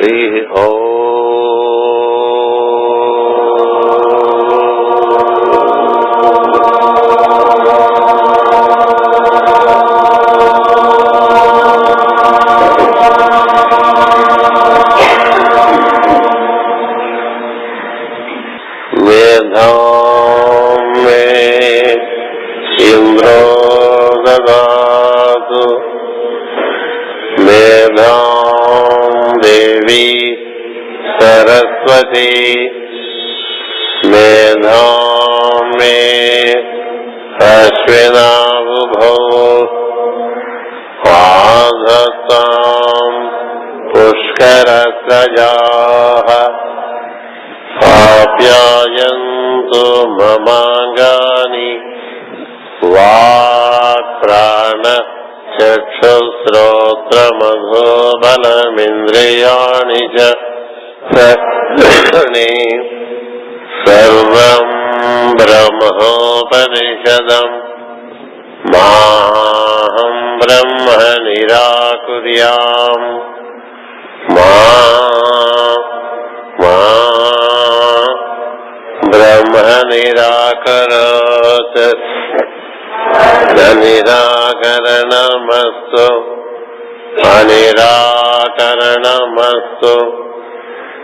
Hari Saraswati मेधां मे अश्विनावुभौ आधत्तां पुष्करस्रजाः आप्यायन्तु ममाङ्गानि वाक्प्राण चक्षुश्रोत्रमधोबलमिन्द्रियाणि च सर्वं ब्रह्मोपनिषदम् माहं ब्रह्म निराकुर्याम् मा ब्रह्म निराकरोत् निराकरणमस्तु अनिराकरणमस्तु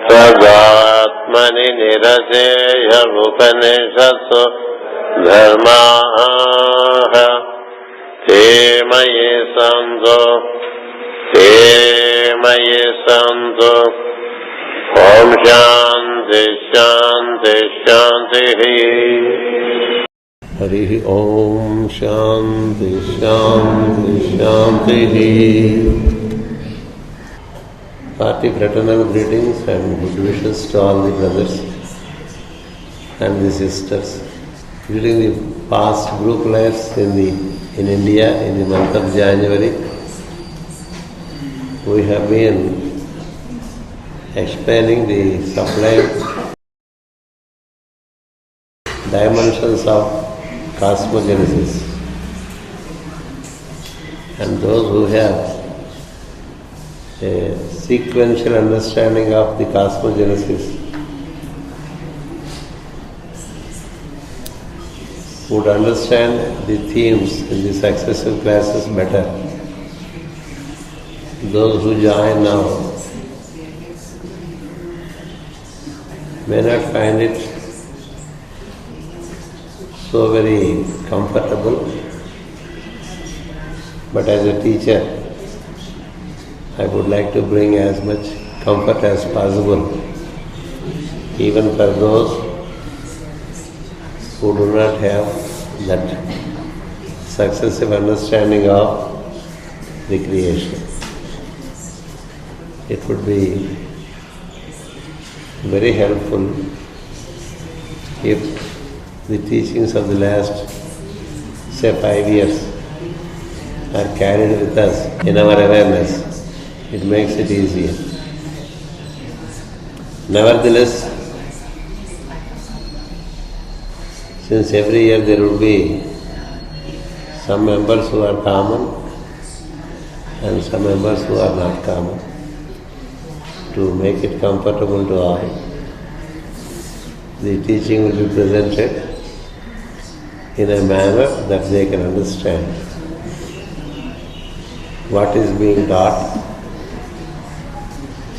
तदात्मनि निरसेय उपनिषत्सु धर्माः ते मयि सन्तु ॐ शान्ति शान्ति शान्तिः हरि ओम शांति शांति शांति. Hearty fraternal greetings and good wishes to all the brothers and the sisters. During the past group lives in India in the month of January, we have been explaining the sublime dimensions of cosmogenesis, and those who have a sequential understanding of the cosmogenesis would understand the themes in the successive classes better. Those who join now may not find it so very comfortable, but as a teacher I would like to bring as much comfort as possible, even for those who do not have that successive understanding of the creation. It would be very helpful if the teachings of the last, say, 5 years are carried with us in our awareness. It makes it easier. Nevertheless, since every year there will be some members who are common and some members who are not common, to make it comfortable to all, the teaching will be presented in a manner that they can understand what is being taught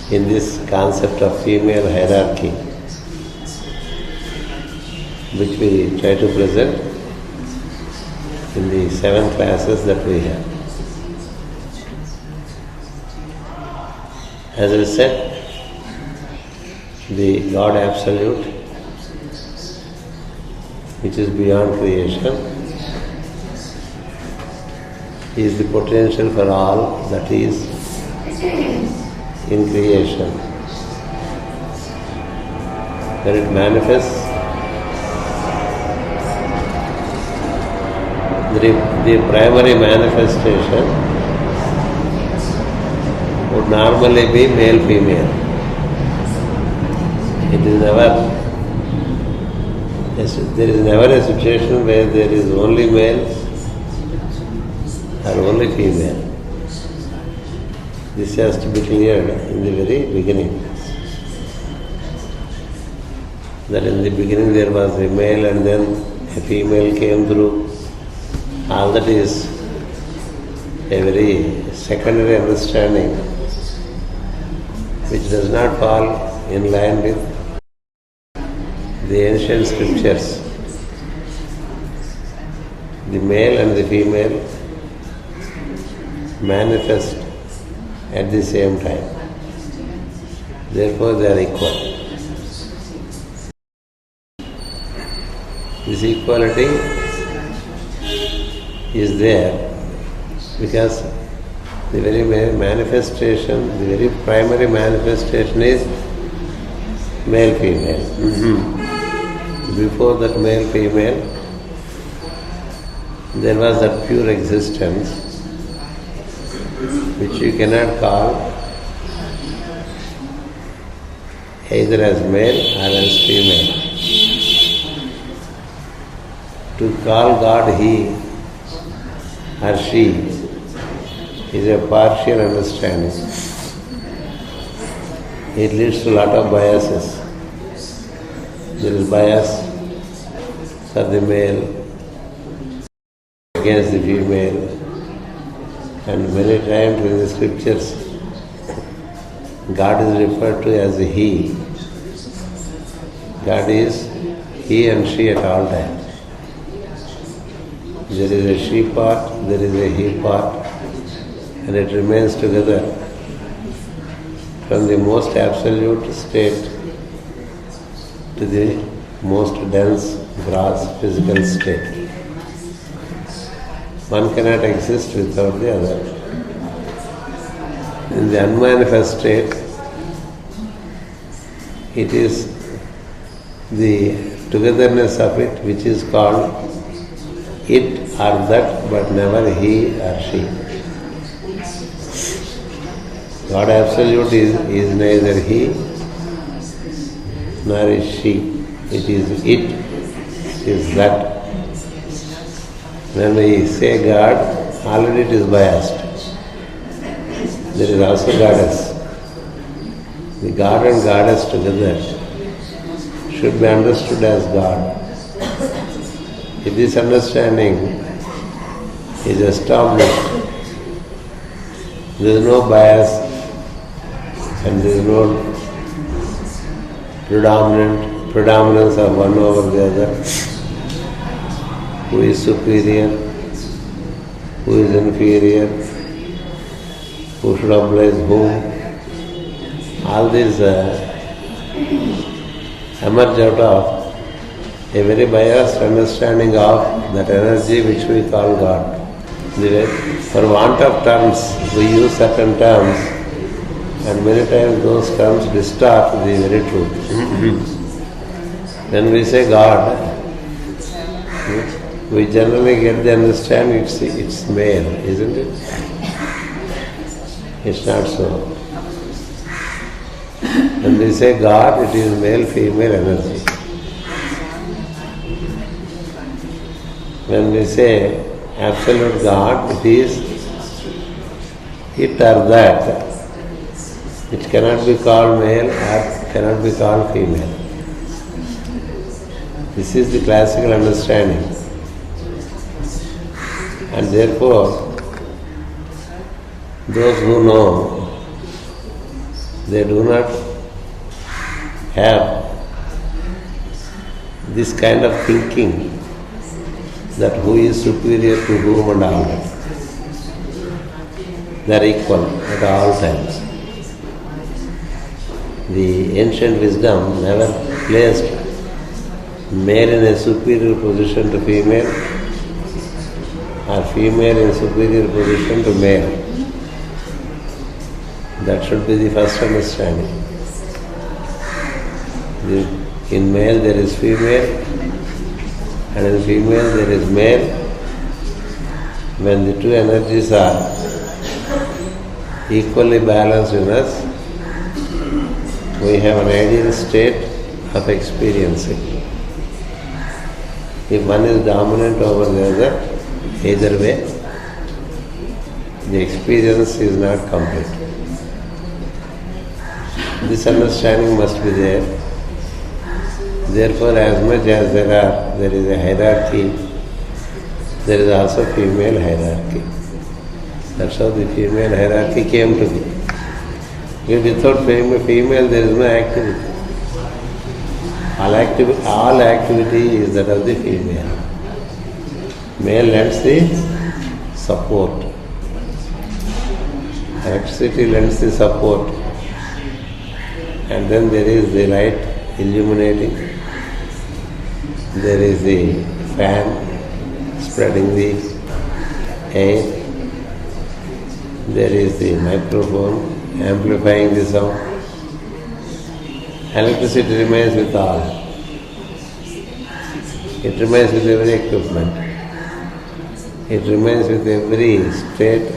in this concept of female hierarchy, which we try to present in the 7 classes that we have. As I said, the God Absolute, which is beyond creation, is the potential for all that is in creation. When it manifests, the primary manifestation would normally be male-female. There is never a situation where there is only male or only female. This has to be cleared in the very beginning. That in the beginning there was a male and then a female came through. All that is a very secondary understanding which does not fall in line with the ancient scriptures. The male and the female manifest at the same time. Therefore they are equal. This equality is there because the very manifestation, the very primary manifestation is male-female. Before that male-female, there was that pure existence which you cannot call either as male or as female. To call God he or she is a partial understanding. It leads to a lot of biases. There is bias for the male against the female, and many times in the scriptures God is referred to as he. God is he and she at all times. There is a she part, there is a he part, and it remains together from the most absolute state to the most dense, gross physical state. One cannot exist without the other. In the unmanifest state, it is the togetherness of it which is called it or that, but never he or she. God Absolute is neither he nor is she. It is it, is that. When we say God, already it is biased. There is also goddess. The God and goddess together should be understood as God. If this understanding is established, there is no bias and there is no predominance of one over the other. Who is superior, who is inferior, who should oblige whom. All these emerge out of a very biased understanding of that energy which we call God. For want of terms, we use certain terms, and many times those terms distort the very truth. When we say God, we generally get the understanding it's male, isn't it? It's not so. When we say God, it is male-female energy. When we say absolute God, it is it or that. It cannot be called male or cannot be called female. This is the classical understanding. And therefore, those who know, they do not have this kind of thinking that who is superior to whom and all that. They are equal at all times. The ancient wisdom never placed male in a superior position to female or female in superior position to male. That should be the first understanding. In male there is female, and in female there is male. When the two energies are equally balanced in us, we have an ideal state of experiencing. If one is dominant over the other, either way, the experience is not complete. This understanding must be there. Therefore, as much as there is a hierarchy, there is also female hierarchy. That's how the female hierarchy came to be. If without female, there is no activity. All activity is that of the female. Male lends the support. Electricity lends the support. And then there is the light illuminating. There is the fan spreading the air. There is the microphone amplifying the sound. Electricity remains with all. It remains with every equipment. It remains with every state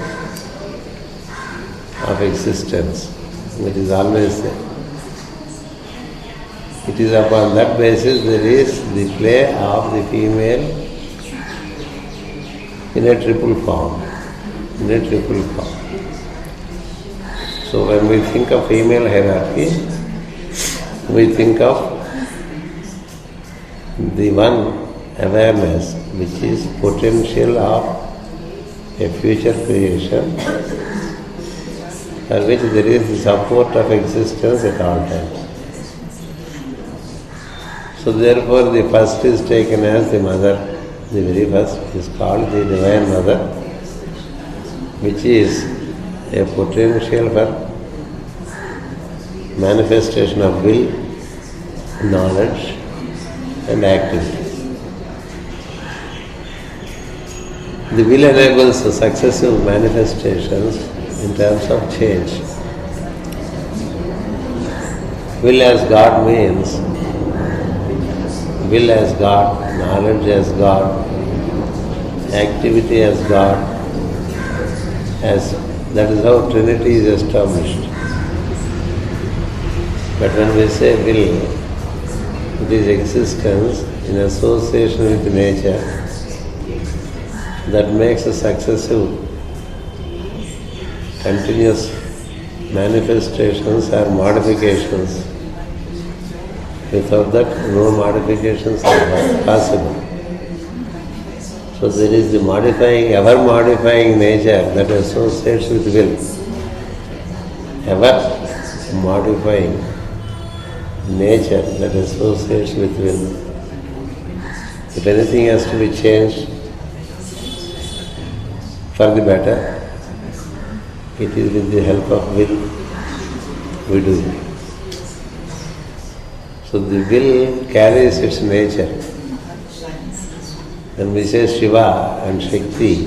of existence. It is always there. It is upon that basis there is the play of the female in a triple form. So when we think of female hierarchy, we think of the one awareness which is potential of a future creation for which there is the support of existence at all times. So therefore the first is taken as the mother. The very first is called the Divine Mother, which is a potential for manifestation of will, knowledge and activity. The will enables successive manifestations in terms of change. Will as God means will as God, knowledge as God, activity as God, as that is how Trinity is established. But when we say will, it is existence in association with nature that makes a successive, continuous manifestations or modifications. Without that, no modifications are possible. So there is the ever modifying nature that associates with will. Ever modifying nature that associates with will. If anything has to be changed for the better, it is with the help of will we do it. So the will carries its nature. When we say Shiva and Shakti,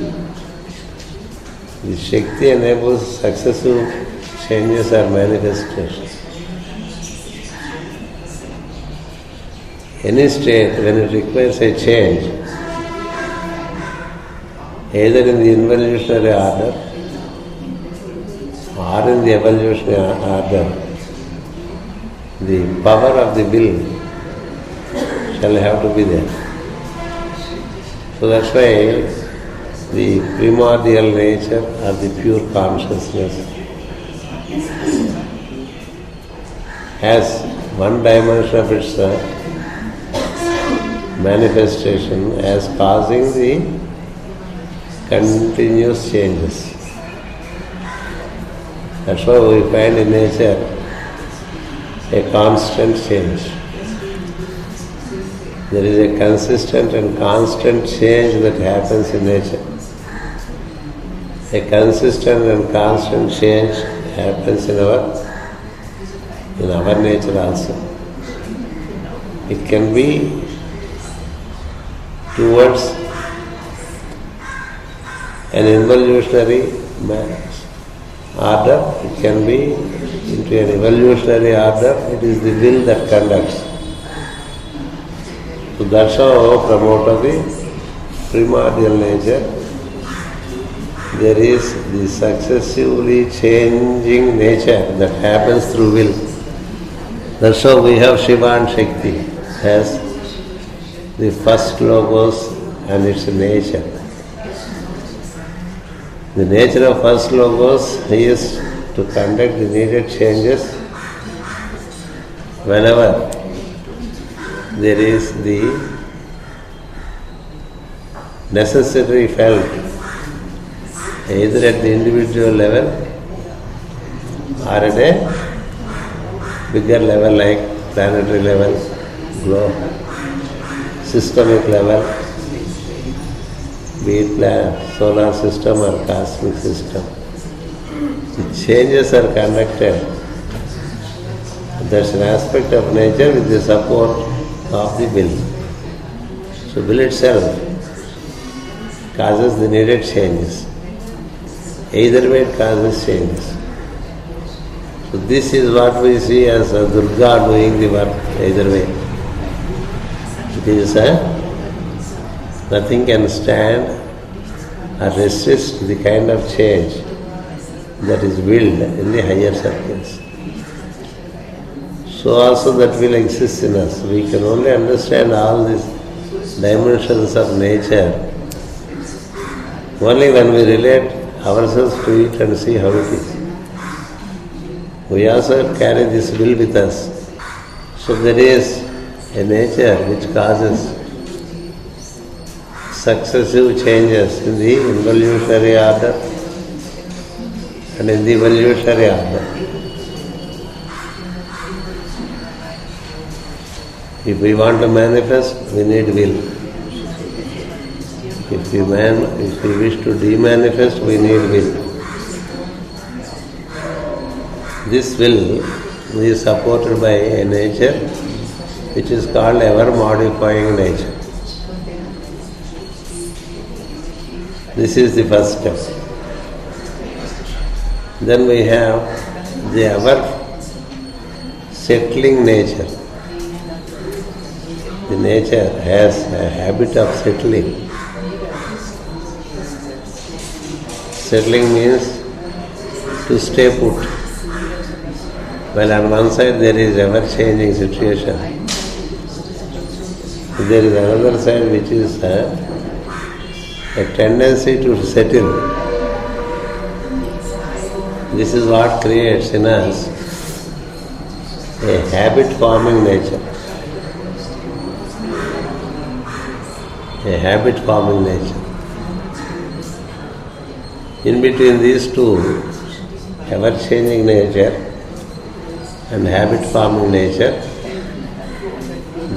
the Shakti enables successive changes or manifestations. Any state, when it requires a change, either in the involutionary order or in the evolutionary order, the power of the will shall have to be there. So that's why the primordial nature or the pure consciousness has one dimension of its manifestation as causing the continuous changes. That's why we find in nature a constant change. There is a consistent and constant change that happens in nature. A consistent and constant change happens in our nature also. It can be towards an involutionary order, it can be into an evolutionary order. It is the will that conducts. So that's how from out of the primordial nature there is the successively changing nature that happens through will. That's how we have Shiva and Shakti as the first logos and its nature. The nature of first logos is to conduct the needed changes whenever there is the necessity felt, either at the individual level or at a bigger level like planetary level, globe, systemic level, be it solar system or cosmic system. The changes are conducted. That's an aspect of nature with the support of the will. So will itself causes the needed changes. Either way it causes changes. So this is what we see as a Durga doing the work either way. It is nothing can stand or resist the kind of change that is willed in the higher circles. So also that will exist in us. We can only understand all these dimensions of nature only when we relate ourselves to it and see how it is. We also carry this will with us. So there is a nature which causes successive changes in the involutionary order and in the evolutionary order. If we want to manifest, we need will. If we wish to de-manifest, we need will. This will is supported by a nature which is called ever-modifying nature. This is the first step. Then we have the ever-settling nature. The nature has a habit of settling. Settling means to stay put. Well, on one side there is ever-changing situation. There is another side which is a tendency to settle. This is what creates in us a habit-forming nature. A habit-forming nature. In between these two, ever-changing nature and habit-forming nature,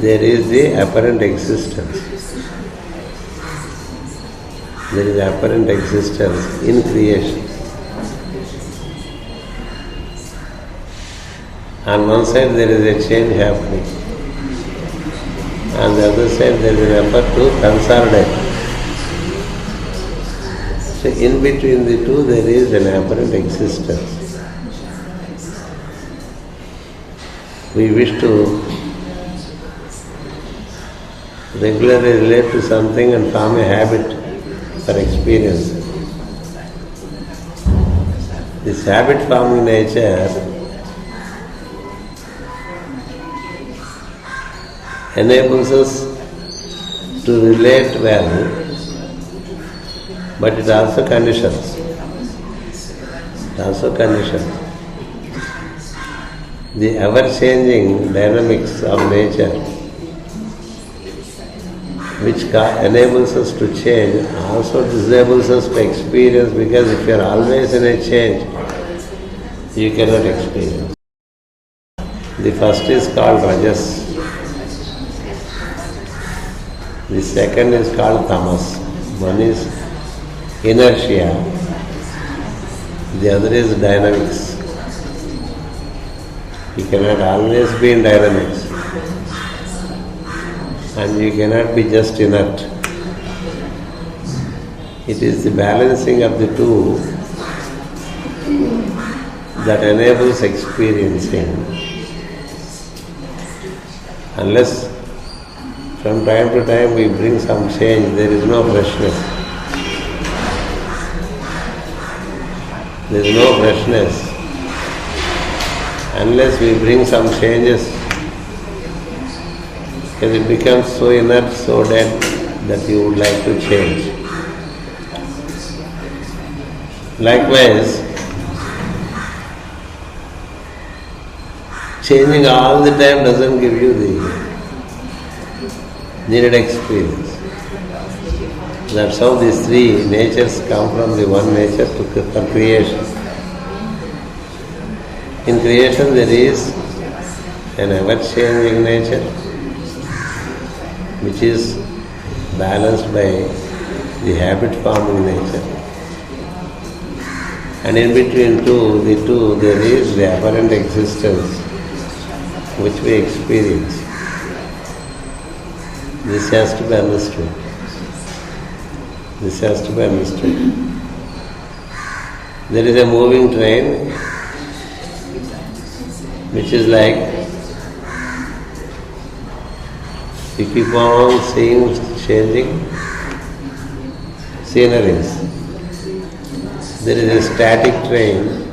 there is the apparent existence. There is apparent existence in creation. On one side there is a change happening. On the other side there is an effort to consolidate. So in between the two there is an apparent existence. We wish to regularly relate to something and form a habit for experience. This habit-forming nature enables us to relate well, but it also conditions. It also conditions. The ever-changing dynamics of nature, which enables us to change, also disables us to experience, because if you are always in a change, you cannot experience. The first is called Rajas. The second is called Tamas. One is inertia, the other is dynamics. You cannot always be in dynamics, and you cannot be just inert. It is the balancing of the two that enables experiencing. Unless from time to time we bring some change, there is no freshness. There is no freshness. Unless we bring some changes, because it becomes so inert, so dead, that you would like to change. Likewise, Changing all the time doesn't give you the needed experience. That's how these three natures come from the one nature for creation. In creation there is an ever-changing nature which is balanced by the habit-forming nature. And in between the two there is the apparent existence which we experience. This has to be understood. This has to be understood. There is a moving train which is like you keep on seeing changing sceneries. There is a static train.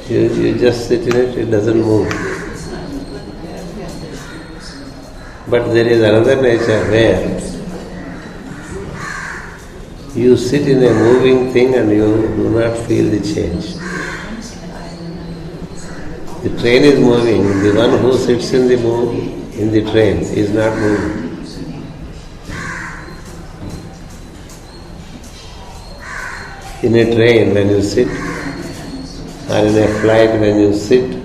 You just sit in it, it doesn't move. But there is another nature where you sit in a moving thing and you do not feel the change. The train is moving, the one who sits in the train is not moving. In a train when you sit, or in a flight when you sit,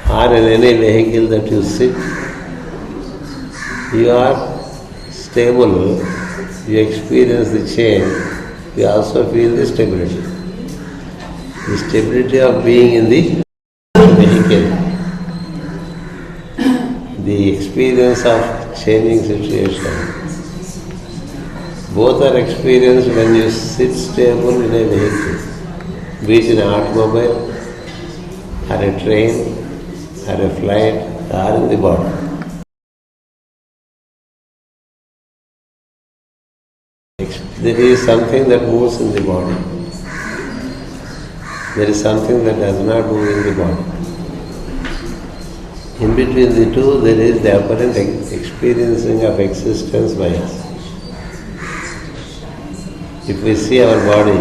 or in any vehicle that you sit, you are stable, you experience the change, you also feel the stability. The stability of being in the vehicle, the experience of changing situation. Both are experienced when you sit stable in a vehicle, be it in an automobile, or a train, or a flight, or in the body. There is something that moves in the body. There is something that does not move in the body. In between the two, there is the apparent experiencing of existence by us. If we see our body,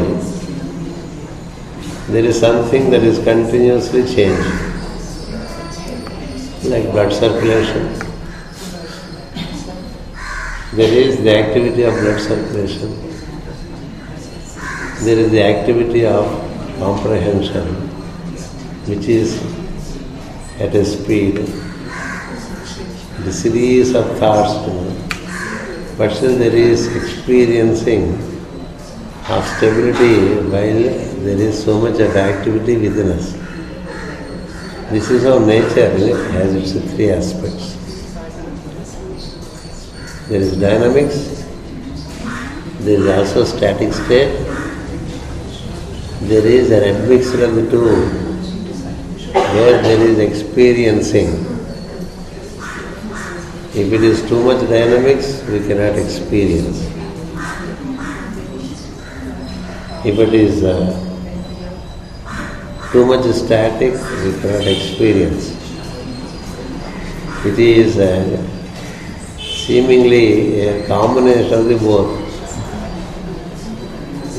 there is something that is continuously changing, like blood circulation. There is the activity of blood circulation. There is the activity of comprehension, which is at a speed, the series of thoughts, but still there is experiencing of stability while there is so much of activity within us. This is how nature has its three aspects. There is dynamics, there is also static state, there is an admixture of the two, where there is experiencing. If it is too much dynamics, we cannot experience. If it is too much static, we cannot experience. It is seemingly a combination of the both.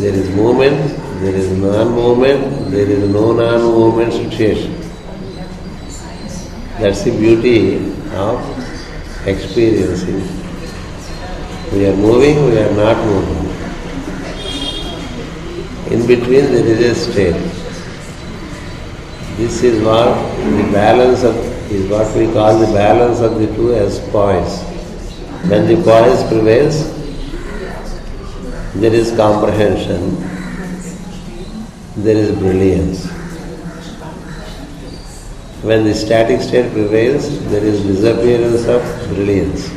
There is movement, there is non-movement, there is no non-movement situation. That's the beauty of experiencing. We are moving, we are not moving. In between there is a state. This is what the balance of, is what we call the balance of the two as poise. When the poise prevails, there is comprehension, there is brilliance. When the static state prevails, there is disappearance of brilliance.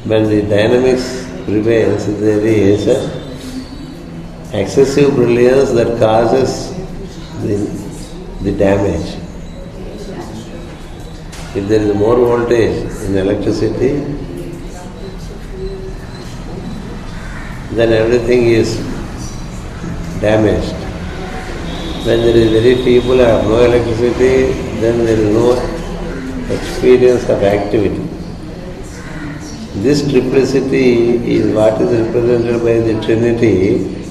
When the dynamics prevails, there is excessive brilliance that causes the damage. If there is more voltage in electricity, then everything is damaged. When there is very feeble or no electricity, then there is no experience of activity. This triplicity is what is represented by the Trinity,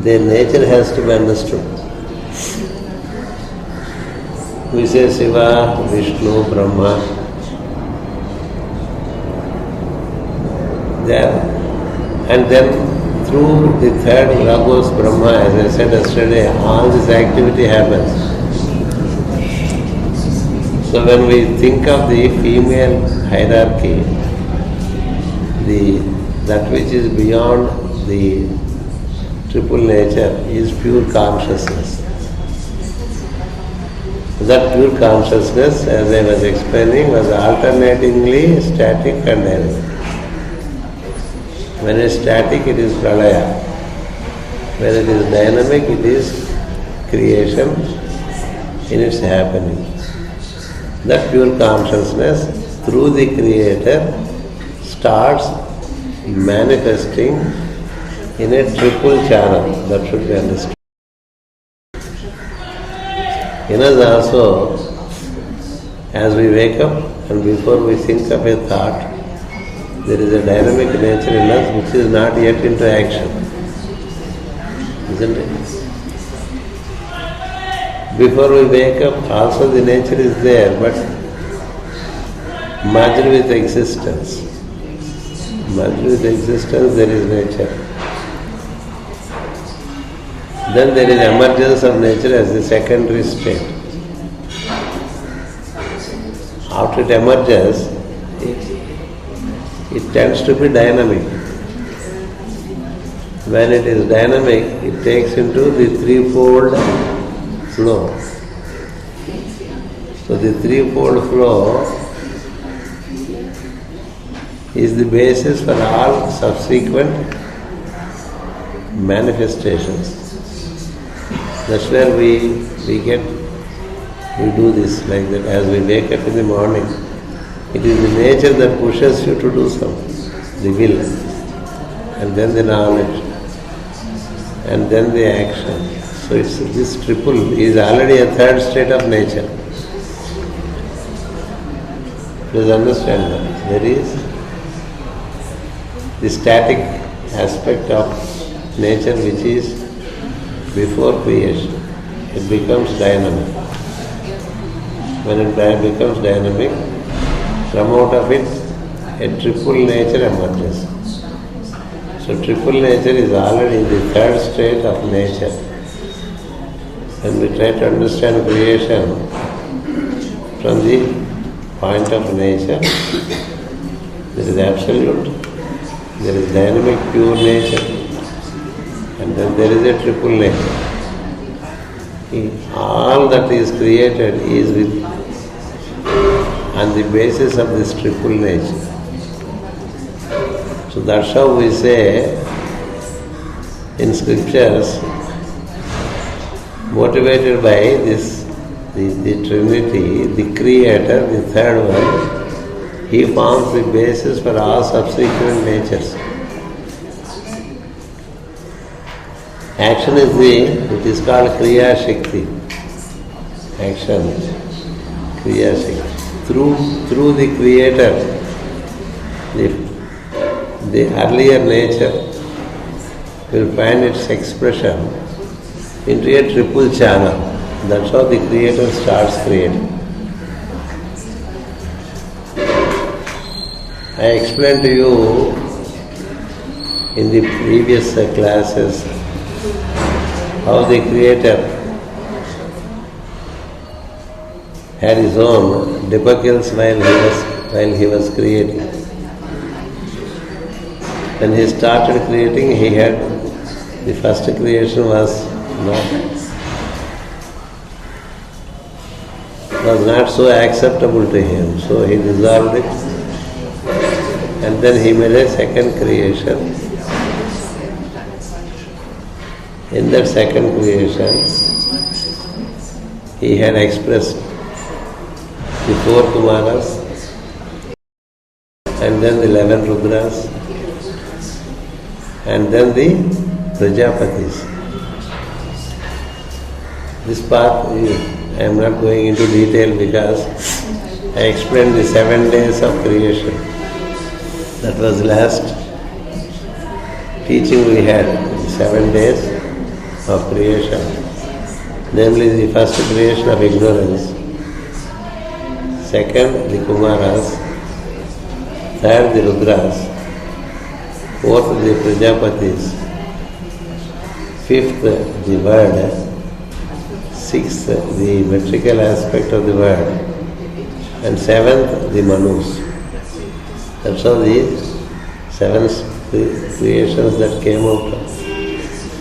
their nature has to be understood. We say Shiva, Vishnu, Brahma. There, and then through the third Logos Brahma, as I said yesterday, all this activity happens. So when we think of the female hierarchy, that which is beyond the triple nature is pure consciousness. That pure consciousness, as I was explaining, was alternatingly static and dynamic. When it is static, it is pralaya. When it is dynamic, it is creation in its happening. That pure consciousness, through the Creator, starts manifesting in a triple channel. That should be understood. In us also, as we wake up and before we think of a thought, there is a dynamic nature in us which is not yet into action. Isn't it? Before we wake up, also the nature is there, but merged with existence. Merged with existence, there is nature. Then there is emergence of nature as the secondary state. After it emerges, it tends to be dynamic. When it is dynamic, it takes into the threefold flow. So the threefold flow is the basis for all subsequent manifestations. That's where we do this like that. As we wake up in the morning, it is the nature that pushes you to do something, the will, and then the knowledge, and then the action. So it's this triple is already a third state of nature. Please understand that. There is the static aspect of nature which is before creation. It becomes dynamic. When it becomes dynamic, from out of it, a triple nature emerges. So triple nature is already the third state of nature. When we try to understand creation from the point of nature, there is absolute, there is dynamic pure nature, and then there is a triple nature. All that is created is on the basis of this triple nature. So that's how we say in scriptures, motivated by this, the Trinity, the Creator, the third one, He forms the basis for all subsequent natures. Action is it is called Kriya Shakti. Action, Kriya Shakti. Through the Creator, the earlier nature will find its expression into a triple channel. That's how the Creator starts creating. I explained to you in the previous classes how the Creator had his own debacles while he was creating. When he started creating, he had the first creation was not so acceptable to him, so he dissolved it, and then he made a second creation. In that second creation, he had expressed the 4 Kumaras and then the 11 Rudras and then the Prajapatis. This part I am not going into detail because I explained the 7 days of creation. That was last teaching we had, 7 days. of creation, namely the first creation of ignorance, second the Kumaras, third the Rudras, fourth the Prajapatis, fifth the word, sixth the metrical aspect of the word, and seventh the Manus. That's all the seven creations that came out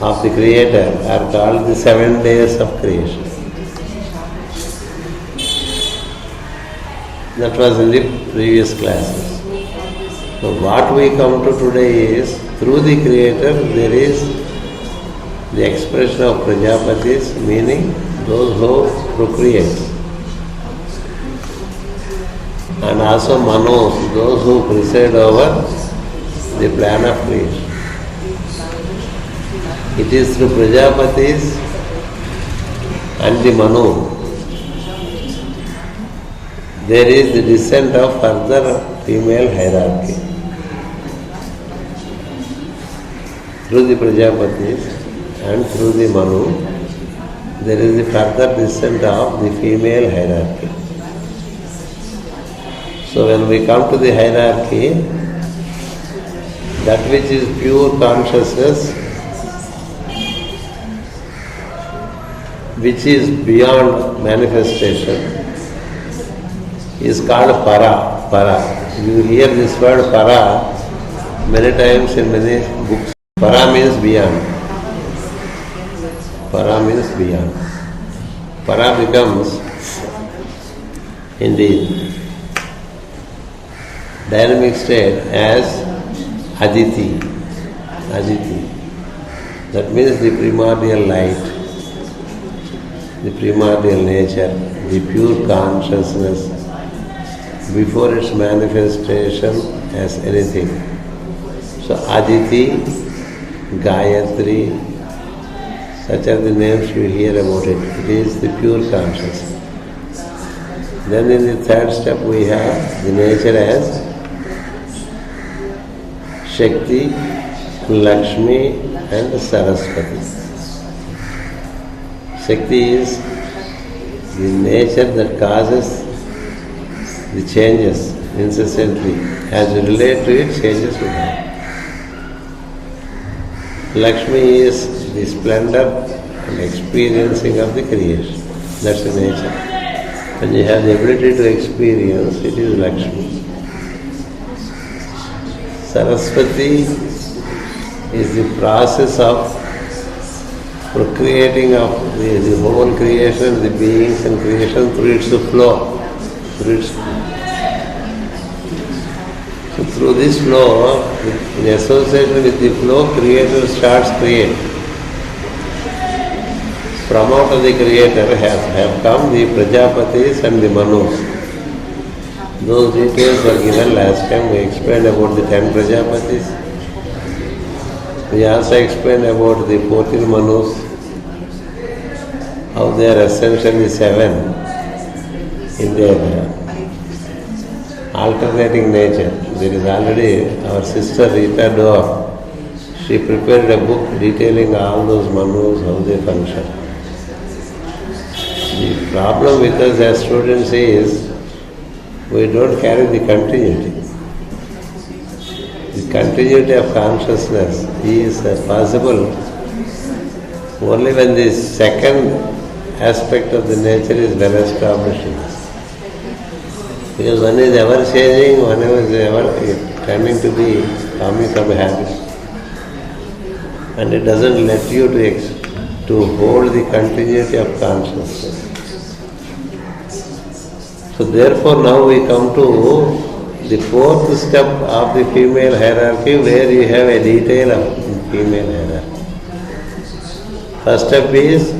of the Creator are called the 7 days of creation. That was in the previous classes. So what we come to today is, through the Creator there is the expression of Prajapatis, meaning those who procreate, and also Manos, those who preside over the plan of creation. It is through Prajapatis and the Manu there is the descent of further female hierarchy. Through the Prajapatis and through the Manu there is the further descent of the female hierarchy. So when we come to the hierarchy, that which is pure consciousness, which is beyond manifestation, is called para. Para. You hear this word para many times in many books. Para means beyond. Para means beyond. Para becomes in the dynamic state as Aditi. Aditi. That means the primordial light, the primordial nature, the pure consciousness before its manifestation as anything. So Aditi, Gayatri, such are the names you hear about it. It is the pure consciousness. Then in the third step we have the nature as Shakti, Lakshmi and Saraswati. Shakti is the nature that causes the changes incessantly. As you relate to it, changes will happen. Lakshmi is the splendor and experiencing of the creation. That's the nature. When you have the ability to experience, it is Lakshmi. Saraswati is the process of procreating of the whole creation, the beings and creation through its flow. So through this flow, in association with the flow, Creator starts creating. From out of the Creator have come the Prajapatis and the Manus. Those details were given last time. We explained about the 10 Prajapatis. We also explained about the 14 Manus, how they are essentially 7 in their alternating nature. There is already our sister Rita Dore. She prepared a book detailing all those Manus, how they function. The problem with us as students is we don't carry the continuity. The continuity of consciousness is possible only when the second aspect of the nature is well established in us. Because one is ever changing, one is ever tending to be coming from a habit. And it doesn't let you to hold the continuity of consciousness. So therefore now we come to the fourth step of the female hierarchy, where you have a detail of female hierarchy. First step is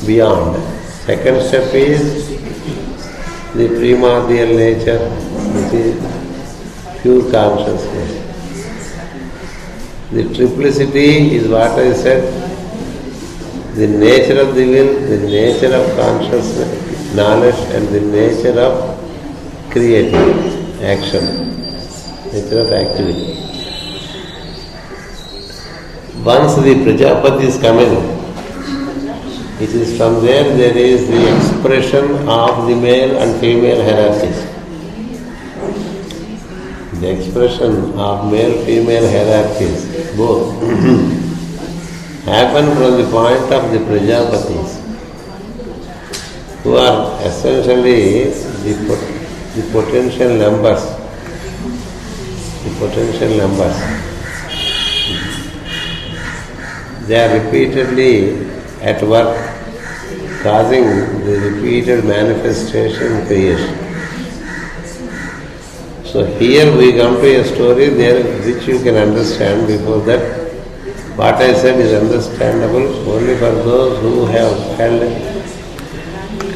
beyond. Second step is the primordial nature, which is pure consciousness. The triplicity is what I said, the nature of the will, the nature of consciousness, knowledge, and the nature of creating action, nature of activity. Once the Prajapatis come in, it is from there is the expression of the male and female hierarchies. The expression of male-female hierarchies, both, happen from the point of the Prajapatis, who are essentially the potential numbers. The potential numbers. They are repeatedly at work, causing the repeated manifestation creation. So here we come to a story there which you can understand. Before that, what I said is understandable only for those who have held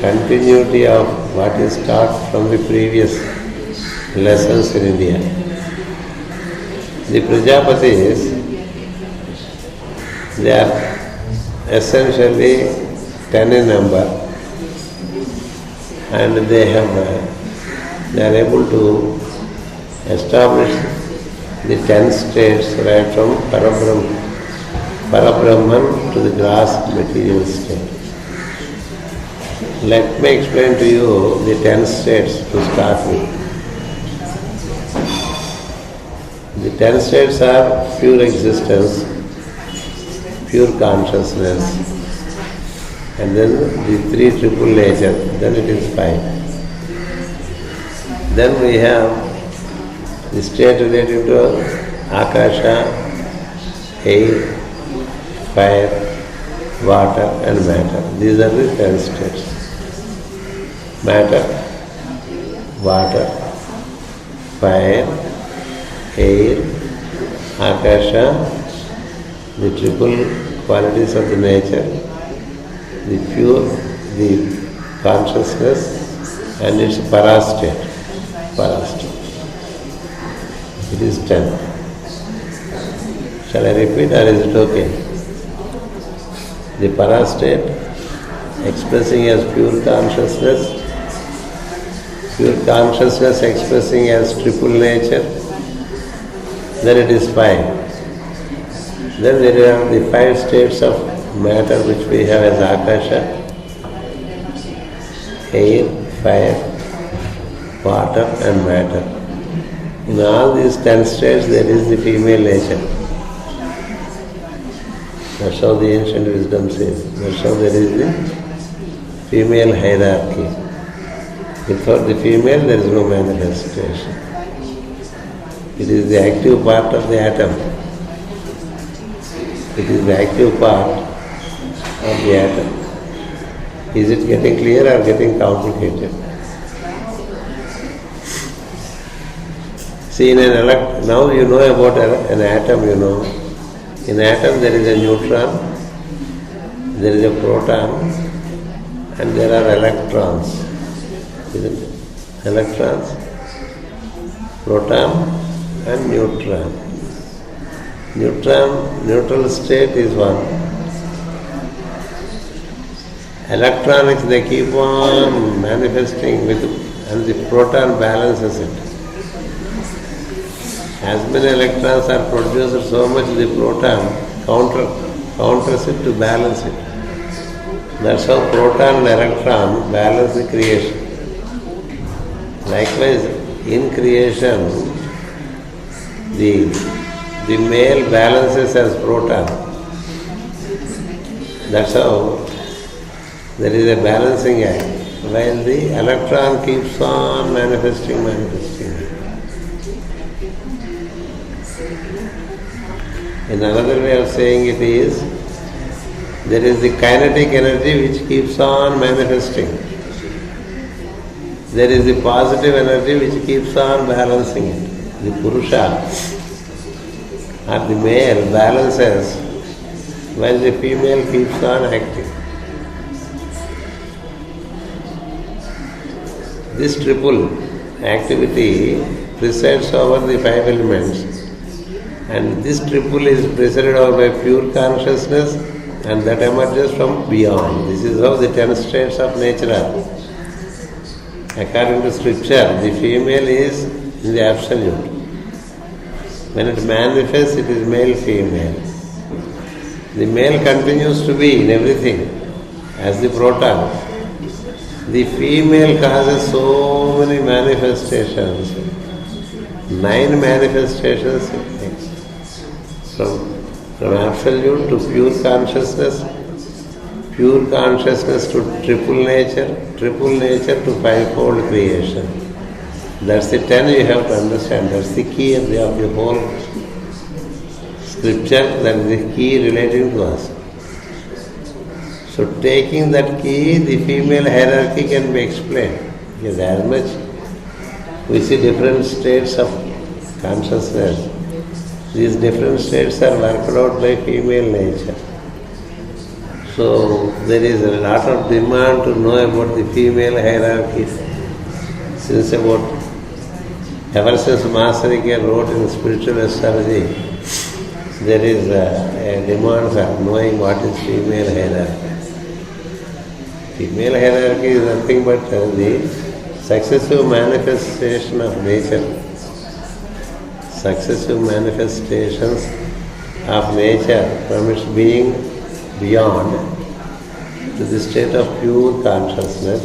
continuity of what is taught from the previous lessons in India. The Prajapatis, they are essentially 10 in number, and they are able to establish the 10 states right from Parabrahman to the gross material state. Let me explain to you the 10 states to start with. The 10 states are pure existence, pure consciousness, and then the 3 triple nature, then it is 5. Then we have the state related to Akasha, air, fire, water and matter. These are the 10 states. Matter, water, fire, air, Akasha, the triple qualities of the nature, the pure, the consciousness, and its parastate. It is 10. Shall I repeat or is it okay? The parastate, expressing as pure consciousness expressing as triple nature, then it is 5. Then there are the 5 states of matter which we have as Akasha, air, fire, water and matter. In all these 10 states there is the female nature. That's how the ancient wisdom says. That's how there is the female hierarchy. Without the female there is no manifestation. It is the active part of the atom. It is the active part of the atom. Is it getting clear or getting complicated? See, now you know about an atom, you know. In atom there is a neutron, there is a proton, and there are electrons. Isn't it? Electrons, proton and neutron. Neutral state is one. Electronics, they keep on manifesting and the proton balances it. As many electrons are produced, so much the proton counters it to balance it. That's how proton and electron balance the creation. Likewise, in creation, the male balances as proton. That's how there is a balancing act, while the electron keeps on manifesting. In another way of saying it is, there is the kinetic energy which keeps on manifesting. There is the positive energy which keeps on balancing it. The Purusha or the male balances while the female keeps on acting. This triple activity presides over the 5 elements, and this triple is presided over by pure consciousness, and that emerges from beyond. This is how the 10 states of nature are. According to scripture, the female is in the absolute. When it manifests, it is male-female. The male continues to be in everything as the proton. The female causes so many manifestations. 9 manifestations from absolute to pure consciousness to triple nature to fivefold creation. That's the 10 you have to understand. That's the key of the whole scripture. That is the key relating to us. So taking that key, the female hierarchy can be explained. Because as much we see different states of consciousness, these different states are worked out by female nature. So there is a lot of demand to know about the female hierarchy. Ever since Master Ike wrote in spiritual astrology, there is a demand for knowing what is female hierarchy. Female hierarchy is nothing but the successive manifestation of nature. Successive manifestations of nature from its being beyond to the state of pure consciousness,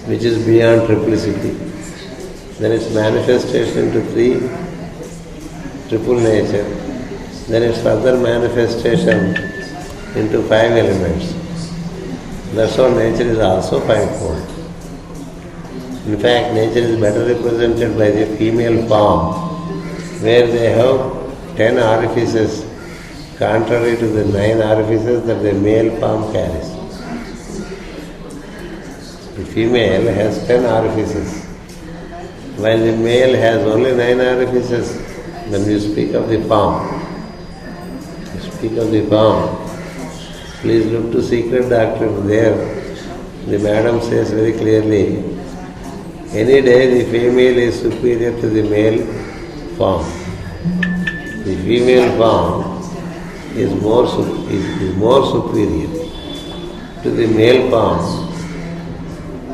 which is beyond triplicity. Then its manifestation into 3 triple nature. Then its further manifestation into 5 elements. That's how nature is also fivefold. In fact, nature is better represented by the female form, where they have 10 orifices, contrary to the 9 orifices that the male form carries. The female has 10 orifices, while the male has only 9 orifices. When we speak of the form, please look to secret doctrine. There, the madam says very clearly, any day the female is superior to the male form. The female form is more superior to the male form,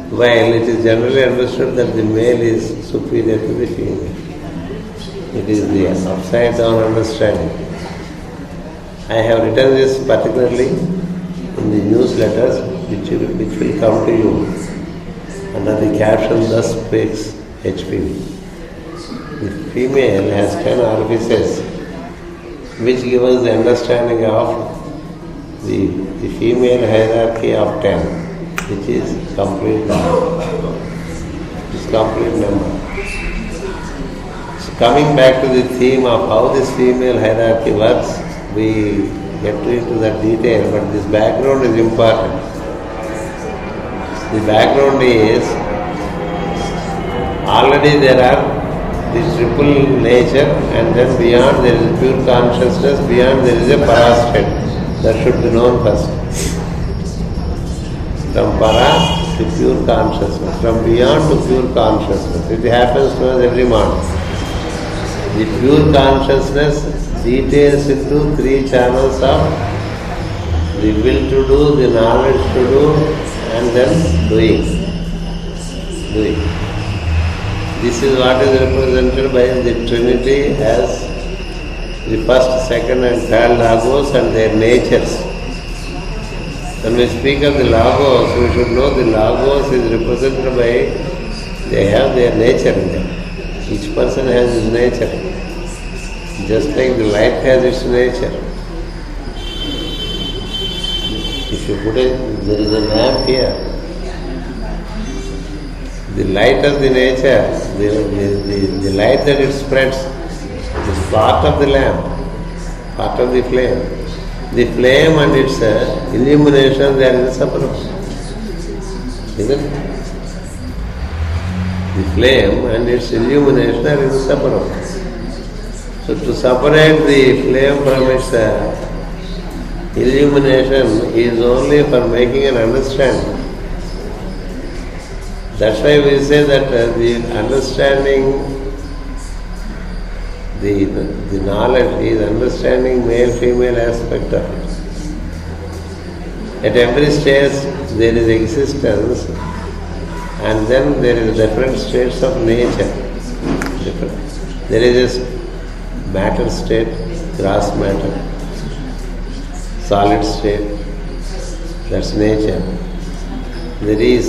while it is generally understood that the male is superior to the female. It is the upside down understanding. I have written this particularly in the newsletters which will come to you under the caption "Thus Speaks HPV." The female has 10 orifices which give us the understanding of the female hierarchy of 10, which is complete number. It's complete number. So coming back to the theme of how this female hierarchy works, we get into that detail, but this background is important. The background is already there are the triple nature, and then beyond there is pure consciousness, beyond there is a para state. That should be known first. From para to pure consciousness, from beyond to pure consciousness. It happens to us every morning. The pure consciousness details into 3 channels of the will to do, the knowledge to do, and then doing. This is what is represented by the Trinity as the first, second and third Logos and their natures. When we speak of the Logos, we should know the Logos is represented by, they have their nature in them. Each person has his nature. Just like the light has its nature. If you put there is a lamp here. The light of the nature, the light that it spreads is part of the lamp, part of the flame. The flame and its illumination, they are inseparable. Isn't it? The flame and its illumination are inseparable. So to separate the flame from its illumination is only for making an understanding. That's why we say that the understanding, the knowledge is understanding male-female aspect of it. At every stage there is existence, and then there is different states of nature. There is a matter state, gross matter. solid state, that's nature. There is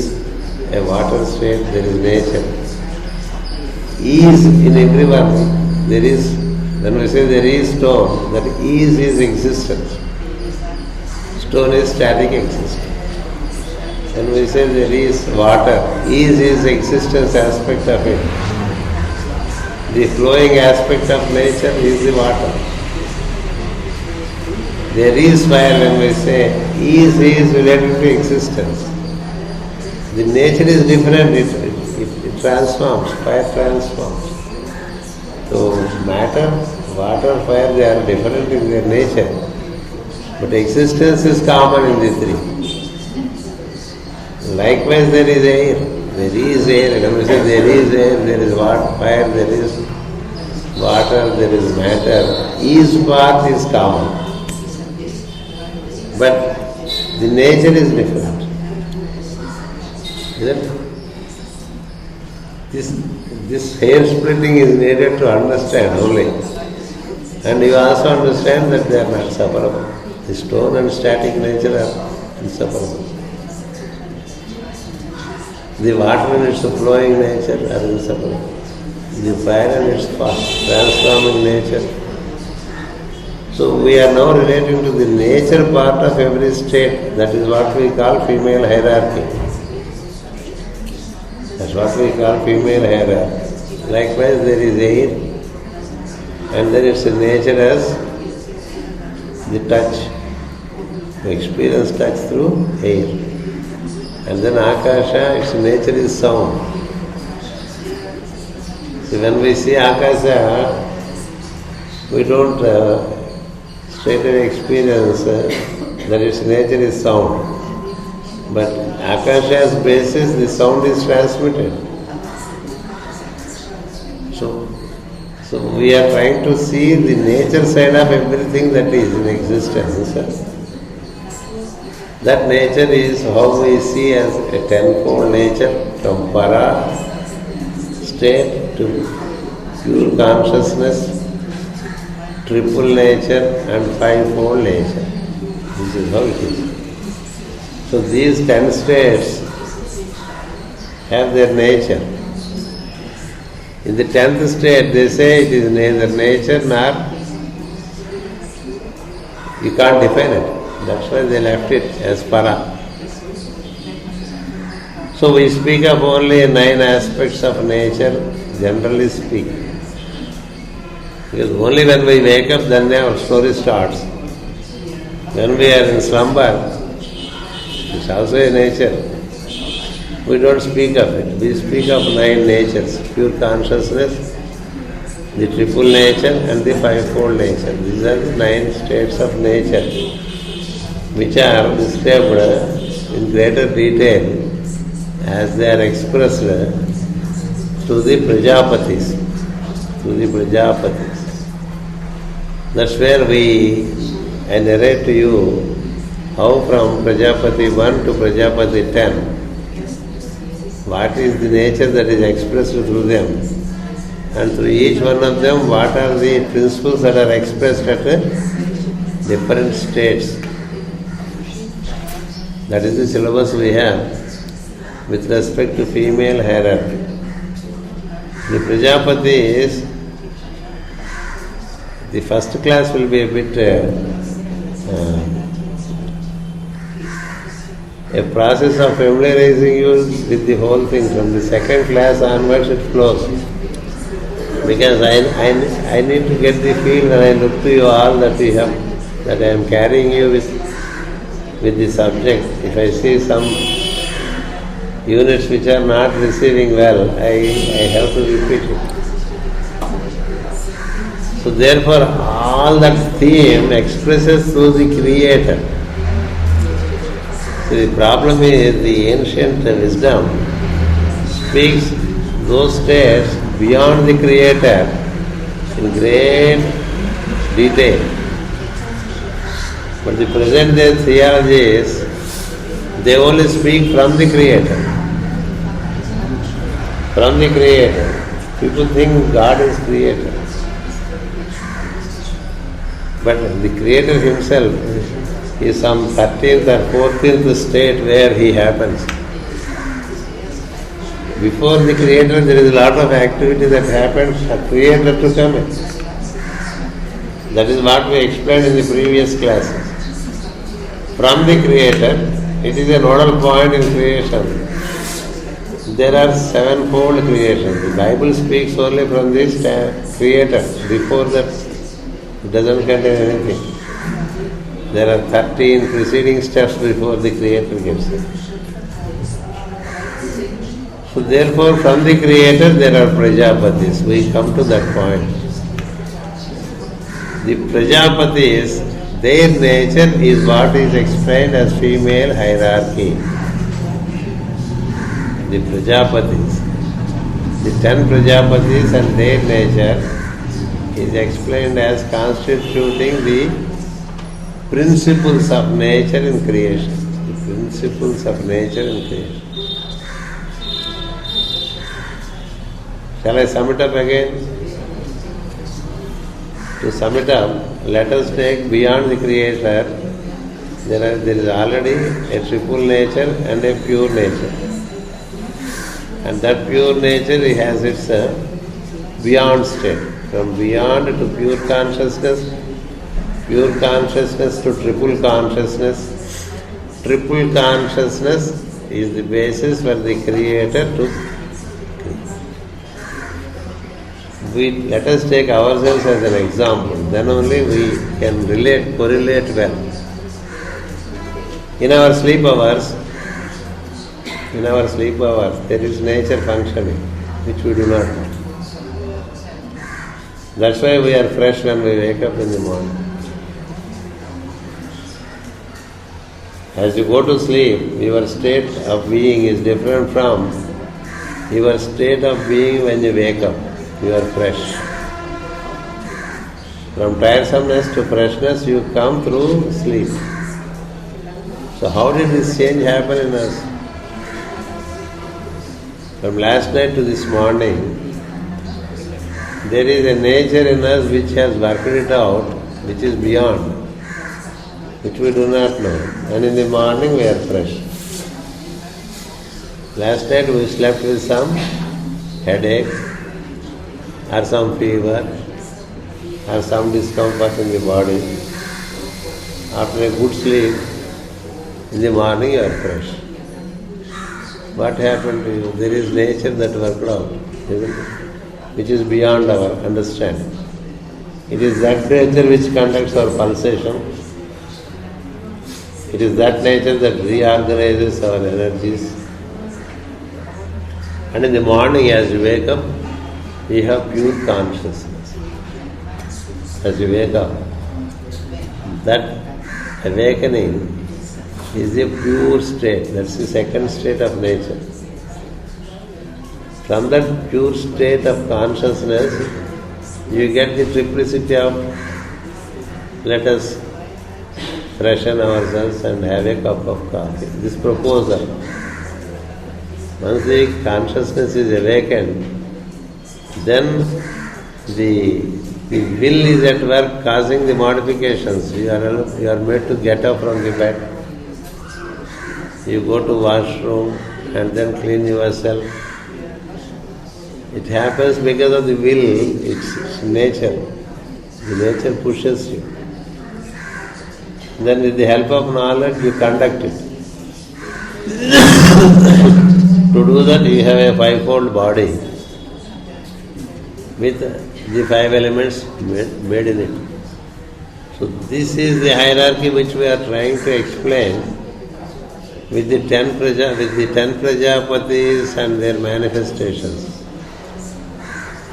a water state, there is nature. Ease in everyone, there is, when we say there is stone, that ease is existence. Stone is static existence. When we say there is water, ease is existence aspect of it. The flowing aspect of nature is the water. There is fire, when we say ease is related to existence. The nature is different, it transforms, fire transforms. So matter, water, fire, they are different in their nature. But existence is common in the three. Likewise there is air. There is air. When we say there is air, there is fire, there is water, there is matter. Each part is common. But the nature is different. This hair splitting is needed to understand only. And you also understand that they are not separable. The stone and static nature are inseparable. The water and its flowing nature are inseparable. The fire and its transforming nature. So we are now relating to the nature part of every state. That is what we call female hierarchy. That's what we call female hierarchy. Likewise there is air, and then its nature as the touch. We experience touch through air. And then Akasha, its nature is sound. So when we see Akasha, we don't straight away experience that its nature is sound. But Akasha's basis, the sound is transmitted. So we are trying to see the nature side of everything that is in existence. That nature is how we see as a tenfold nature, from para state to pure consciousness, triple nature and fivefold nature. This is how it is. So these 10 states have their nature. In the 10th state they say it is neither nature nor, you can't define it. That's why they left it as para. So we speak of only 9 aspects of nature, generally speaking. Because only when we wake up, then our story starts. When we are in slumber, it's also a nature. We don't speak of it. We speak of 9 natures: pure consciousness, the triple nature and the fivefold nature. These are the 9 states of nature, which are described in greater detail as they are expressed through the Prajapatis. That's where I narrate to you how from Prajapati 1 to Prajapati 10, what is the nature that is expressed through them, and through each one of them what are the principles that are expressed at different states. That is the syllabus we have with respect to female hierarchy. The Prajapatis, the first class will be a bit a process of familiarizing you with the whole thing. From the second class onwards it flows. Because I need to get the feel when I look to you all that I am carrying you with the subject. If I see some units which are not receiving well, I have to repeat it. So therefore all that theme expresses through the Creator. So the problem is the ancient wisdom speaks those states beyond the Creator in great detail. But the present day theologies, they only speak from the Creator. From the Creator. People think God is Creator. But the Creator Himself is some 13th or 14th state where he happens. Before the creator, there is a lot of activity that happens for creator to come in. That is what we explained in the previous classes. From the creator, it is a nodal point in creation. There are sevenfold creations. The Bible speaks only from this creator. Before that, it doesn't contain anything. There are 13 preceding steps before the creator gets it. So therefore, from the creator, there are Prajapatis. We come to that point. The Prajapatis, their nature is what is explained as female hierarchy. The Prajapatis, the 10 Prajapatis and their nature is explained as constituting the principles of nature in creation. The principles of nature in creation. Shall I sum it up again? To sum it up, let us take beyond the creator, there is already a triple nature and a pure nature. And that pure nature has its beyond state. From beyond to pure consciousness to triple consciousness. Triple consciousness is the basis for the creator to create. Let us take ourselves as an example. Then only we can correlate well. In our sleep hours, there is nature functioning, which we do not know. That's why we are fresh when we wake up in the morning. As you go to sleep, your state of being is different from your state of being when you wake up. You are fresh. From tiresomeness to freshness, you come through sleep. So how did this change happen in us? From last night to this morning, there is a nature in us which has worked it out, which is beyond, which we do not know. And in the morning we are fresh. Last night we slept with some headache, or some fever, or some discomfort in the body. After a good sleep, in the morning you are fresh. What happened to you? There is nature that worked out, isn't it? Which is beyond our understanding. It is that nature which conducts our pulsation. It is that nature that reorganizes our energies. And in the morning as you wake up, you have pure consciousness. As you wake up, that awakening is a pure state. That's the second state of nature. From that pure state of consciousness, you get the triplicity of, let us freshen ourselves and have a cup of coffee. This proposal. Once the consciousness is awakened, then the will is at work causing the modifications. You are made to get up from the bed. You go to washroom and then clean yourself. It happens because of the will, it's nature. The nature pushes you. Then with the help of knowledge, you conduct it. To do that, you have a fivefold body with the 5 elements made in it. So this is the hierarchy which we are trying to explain with the 10 Prajapatis and their manifestations.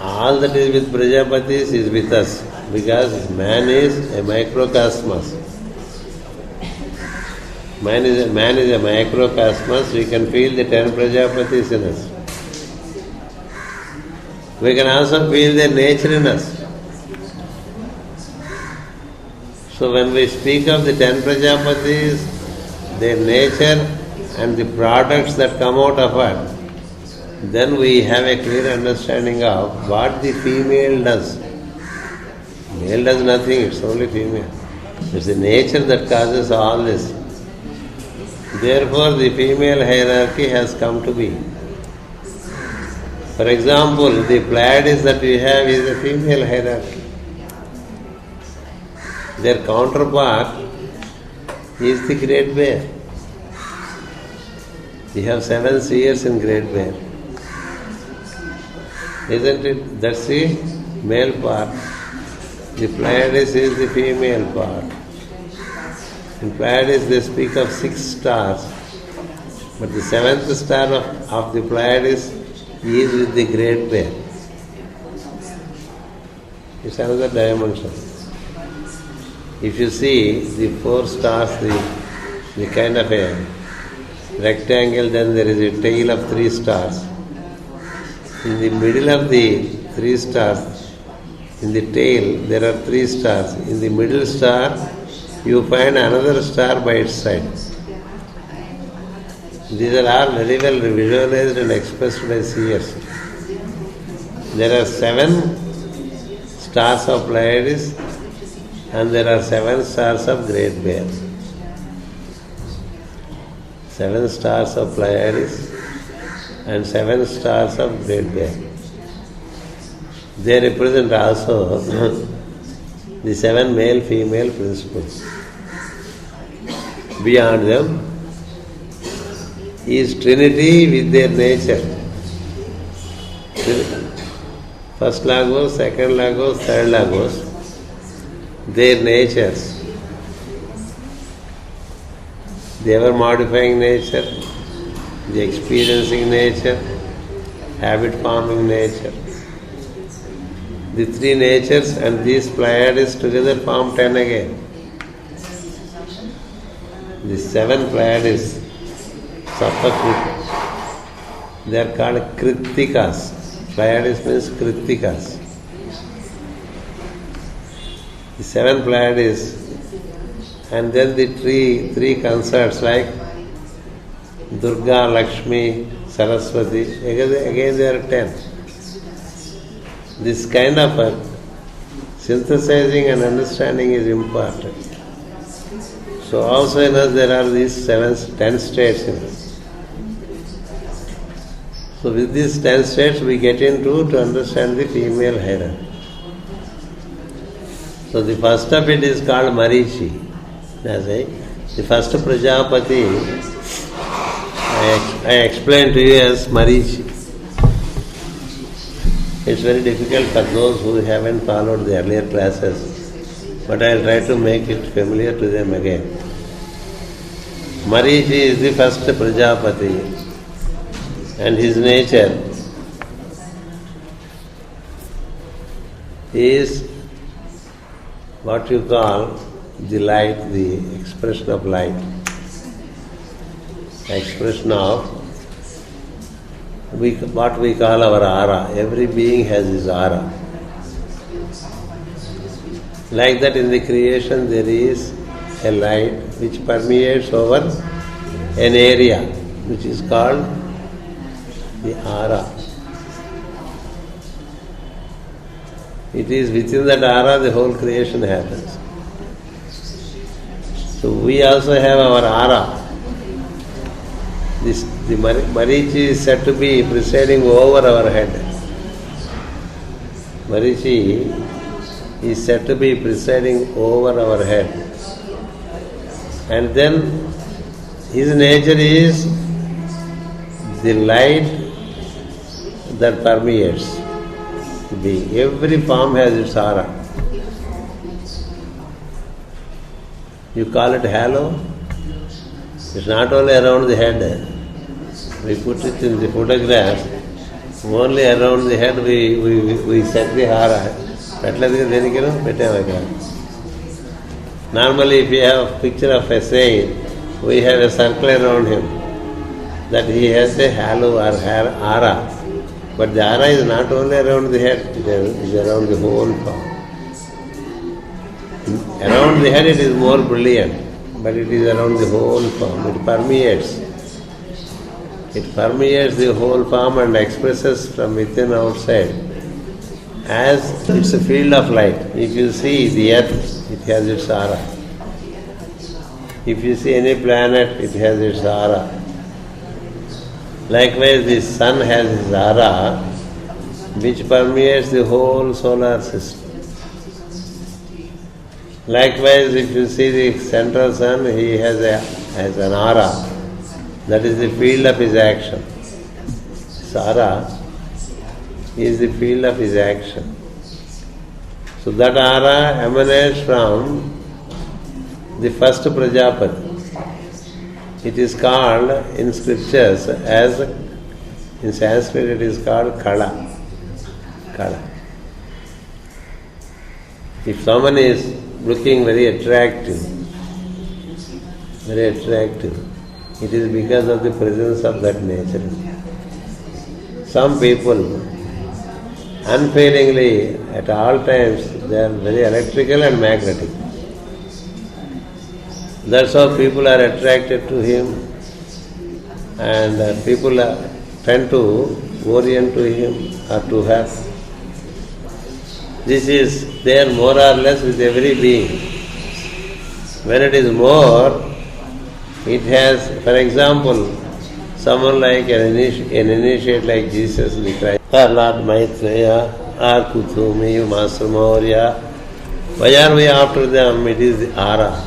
All that is with Prajapatis is with us, because man is a microcosmos. Man is a microcosmos. We can feel the 10 Prajapatis in us. We can also feel their nature in us. So when we speak of the 10 Prajapatis, their nature and the products that come out of it, then we have a clear understanding of what the female does. Male does nothing, it's only female. It's the nature that causes all this. Therefore, the female hierarchy has come to be. For example, the Pleiades that we have is a female hierarchy. Their counterpart is the Great Bear. We have 7 seers in Great Bear. Isn't it? That's the male part. The Pleiades is the female part. In Pleiades they speak of 6 stars, but the 7th star of the Pleiades is with the Great Bear. It's another dimension. If you see the 4 stars, the kind of a rectangle, then there is a tail of 3 stars. In the middle of the 3 stars, in the tail there are 3 stars. In the middle star, you find another star by its side. These are all very well visualized and expressed by seers. There are 7 stars of Pleiades and there are 7 stars of Great Bear. 7 stars of Pleiades and 7 stars of Great Bear. They represent also the 7 male-female principles. Beyond them is Trinity with their nature. First Logos, second Logos, third Logos, their natures. The ever-modifying nature, the experiencing nature, habit-forming nature. The 3 natures and these Pleiades together form 10 again. The 7 Pleiades suffer. They are called Kritikas. Pleiades means Kritikas. The 7 Pleiades and then the three consorts like Durga, Lakshmi, Saraswati. Again there are 10. This kind of a synthesizing and understanding is important. So also in us there are these 10 states in us. So with these 10 states we get into to understand the female hierarchy. So the first of it is called Marichi. The first Prajapati I explained to you as Marichi. It's very difficult for those who haven't followed the earlier classes, but I'll try to make it familiar to them again. Marichi is the first Prajapati, and his nature is what you call the light, the expression of light, expression of what we call our aura. Every being has his aura. Like that in the creation there is a light which permeates over an area which is called the aura. It is within that aura the whole creation happens. So we also have our aura. The Marichi is said to be presiding over our head. Marichi is said to be presiding over our head. And then his nature is the light that permeates the being. Every form has its aura. You call it halo. It's not only around the head. We put it in the photograph. Only around the head we set the aura. Normally if we have a picture of a saint, we have a circle around him. That he has a halo or aura. But the aura is not only around the head, it is around the whole form. Around the head it is more brilliant, but it is around the whole form. It permeates. It permeates the whole form and expresses from within outside. As it's a field of light. If you see the earth, it has its aura. If you see any planet, it has its aura. Likewise, the sun has its aura, which permeates the whole solar system. Likewise, if you see the central sun, he has an aura. That is the field of his action. His aura is the field of his action. So that aura emanates from the first Prajapati. It is called in scriptures as, in Sanskrit it is called Kala. Kala. If someone is looking very attractive, it is because of the presence of that nature. Some people, unfailingly, at all times, they are very electrical and magnetic. That's how people are attracted to him, and people tend to orient to him or to her. This is there more or less with every being. When it is more, it has, for example, someone like an initiate like Jesus the Christ, or Lord Maitreya, or Kuthumi, Master Maurya. Why are we after them? It is the aura.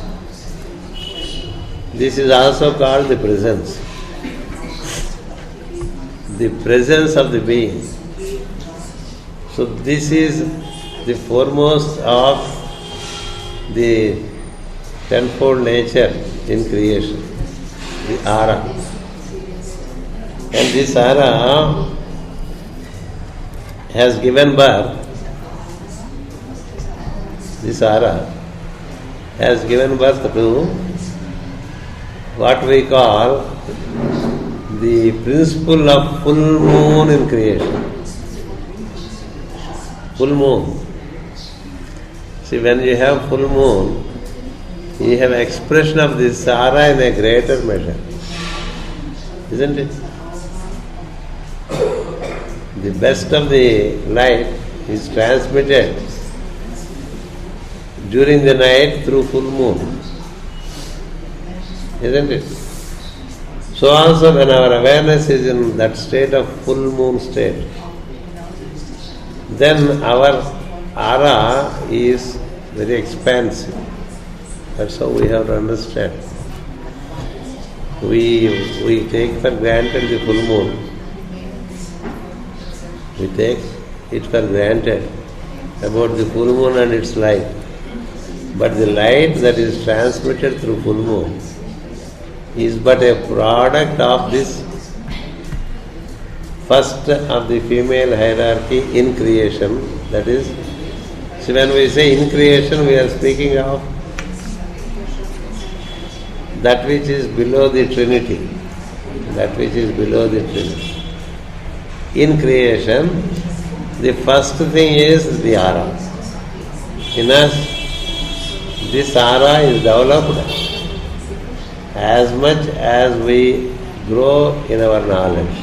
This is also called the presence. The presence of the being. So this is the foremost of the tenfold nature in creation, the aura. And this aura has given birth, to what we call the principle of full moon in creation. Full moon. See, when you have full moon, you have expression of this aura in a greater measure. Isn't it? The best of the light is transmitted during the night through full moon. Isn't it? So also when our awareness is in that state of full moon state, then our aura is very expansive. That's how we have to understand. We take for granted the full moon. We take it for granted about the full moon and its light. But the light that is transmitted through full moon is but a product of this first of the female hierarchy in creation. That is, so when we say in creation, we are speaking of that which is below the Trinity. That which is below the Trinity. In creation, the first thing is the aura. In us, this aura is developed as much as we grow in our knowledge.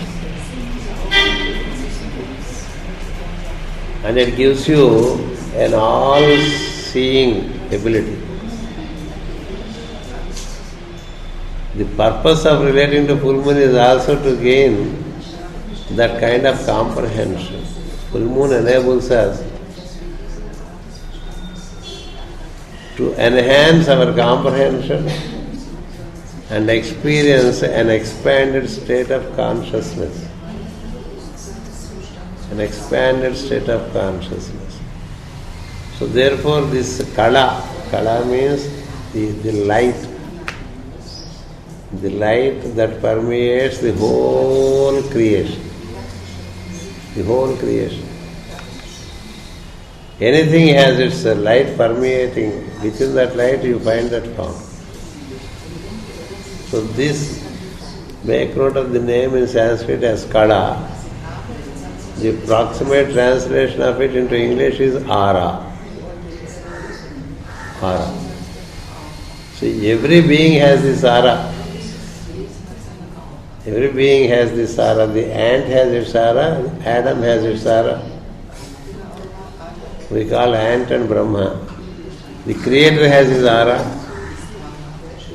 And it gives you an all-seeing ability. The purpose of relating to full moon is also to gain that kind of comprehension. Full moon enables us to enhance our comprehension and experience an expanded state of consciousness. An expanded state of consciousness. So therefore this kala means the light. The light that permeates the whole creation. The whole creation. Anything has its light permeating. Within that light you find that form. So this, make note of the name in Sanskrit as Kala. The approximate translation of it into English is aura. Aura. See, every being has this aura. Every being has this aura. The ant has its aura, Adam has its aura. We call ant and Brahma. The Creator has his aura.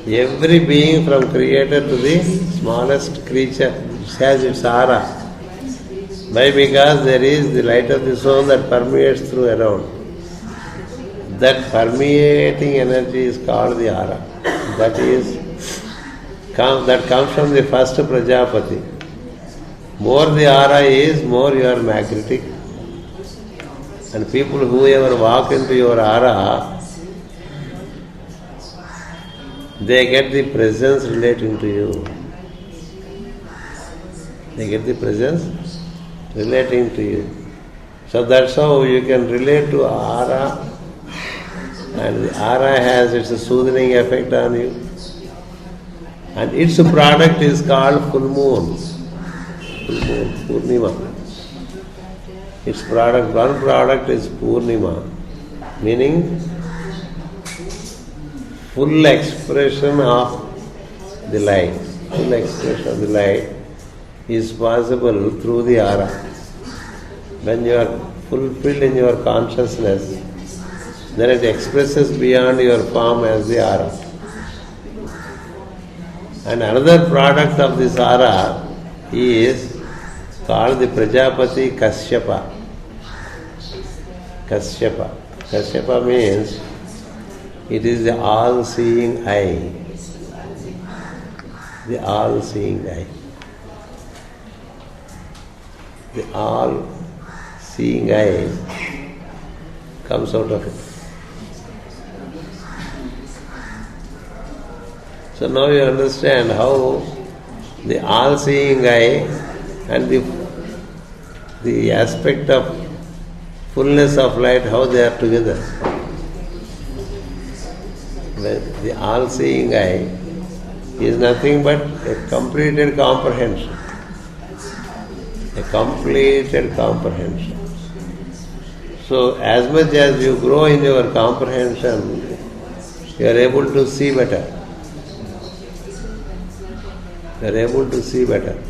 Every being from creator to the smallest creature has its aura. Why? Because there is the light of the soul that permeates through around. That permeating energy is called the aura. That comes from the first Prajapati. More the aura is, more you are magnetic. And people who ever walk into your aura, they get the presence relating to you. They get the presence relating to you. So that's how you can relate to aura, and the aura has its soothing effect on you. And its product is called full moon. Full moon, Purnima. Its product, one product is Purnima, meaning full expression of the light. Full expression of the light is possible through the aura. When you are fulfilled in your consciousness, then it expresses beyond your form as the aura. And another product of this aura is called the Prajapati Kashyapa. Kashyapa. Kashyapa means it is the all-seeing eye. The all-seeing eye. The all-seeing eye comes out of it. So now you understand how the all-seeing eye and the aspect of fullness of light, how they are together. The all-seeing eye is nothing but a completed comprehension. A completed comprehension. So as much as you grow in your comprehension, you are able to see better. You are able to see better.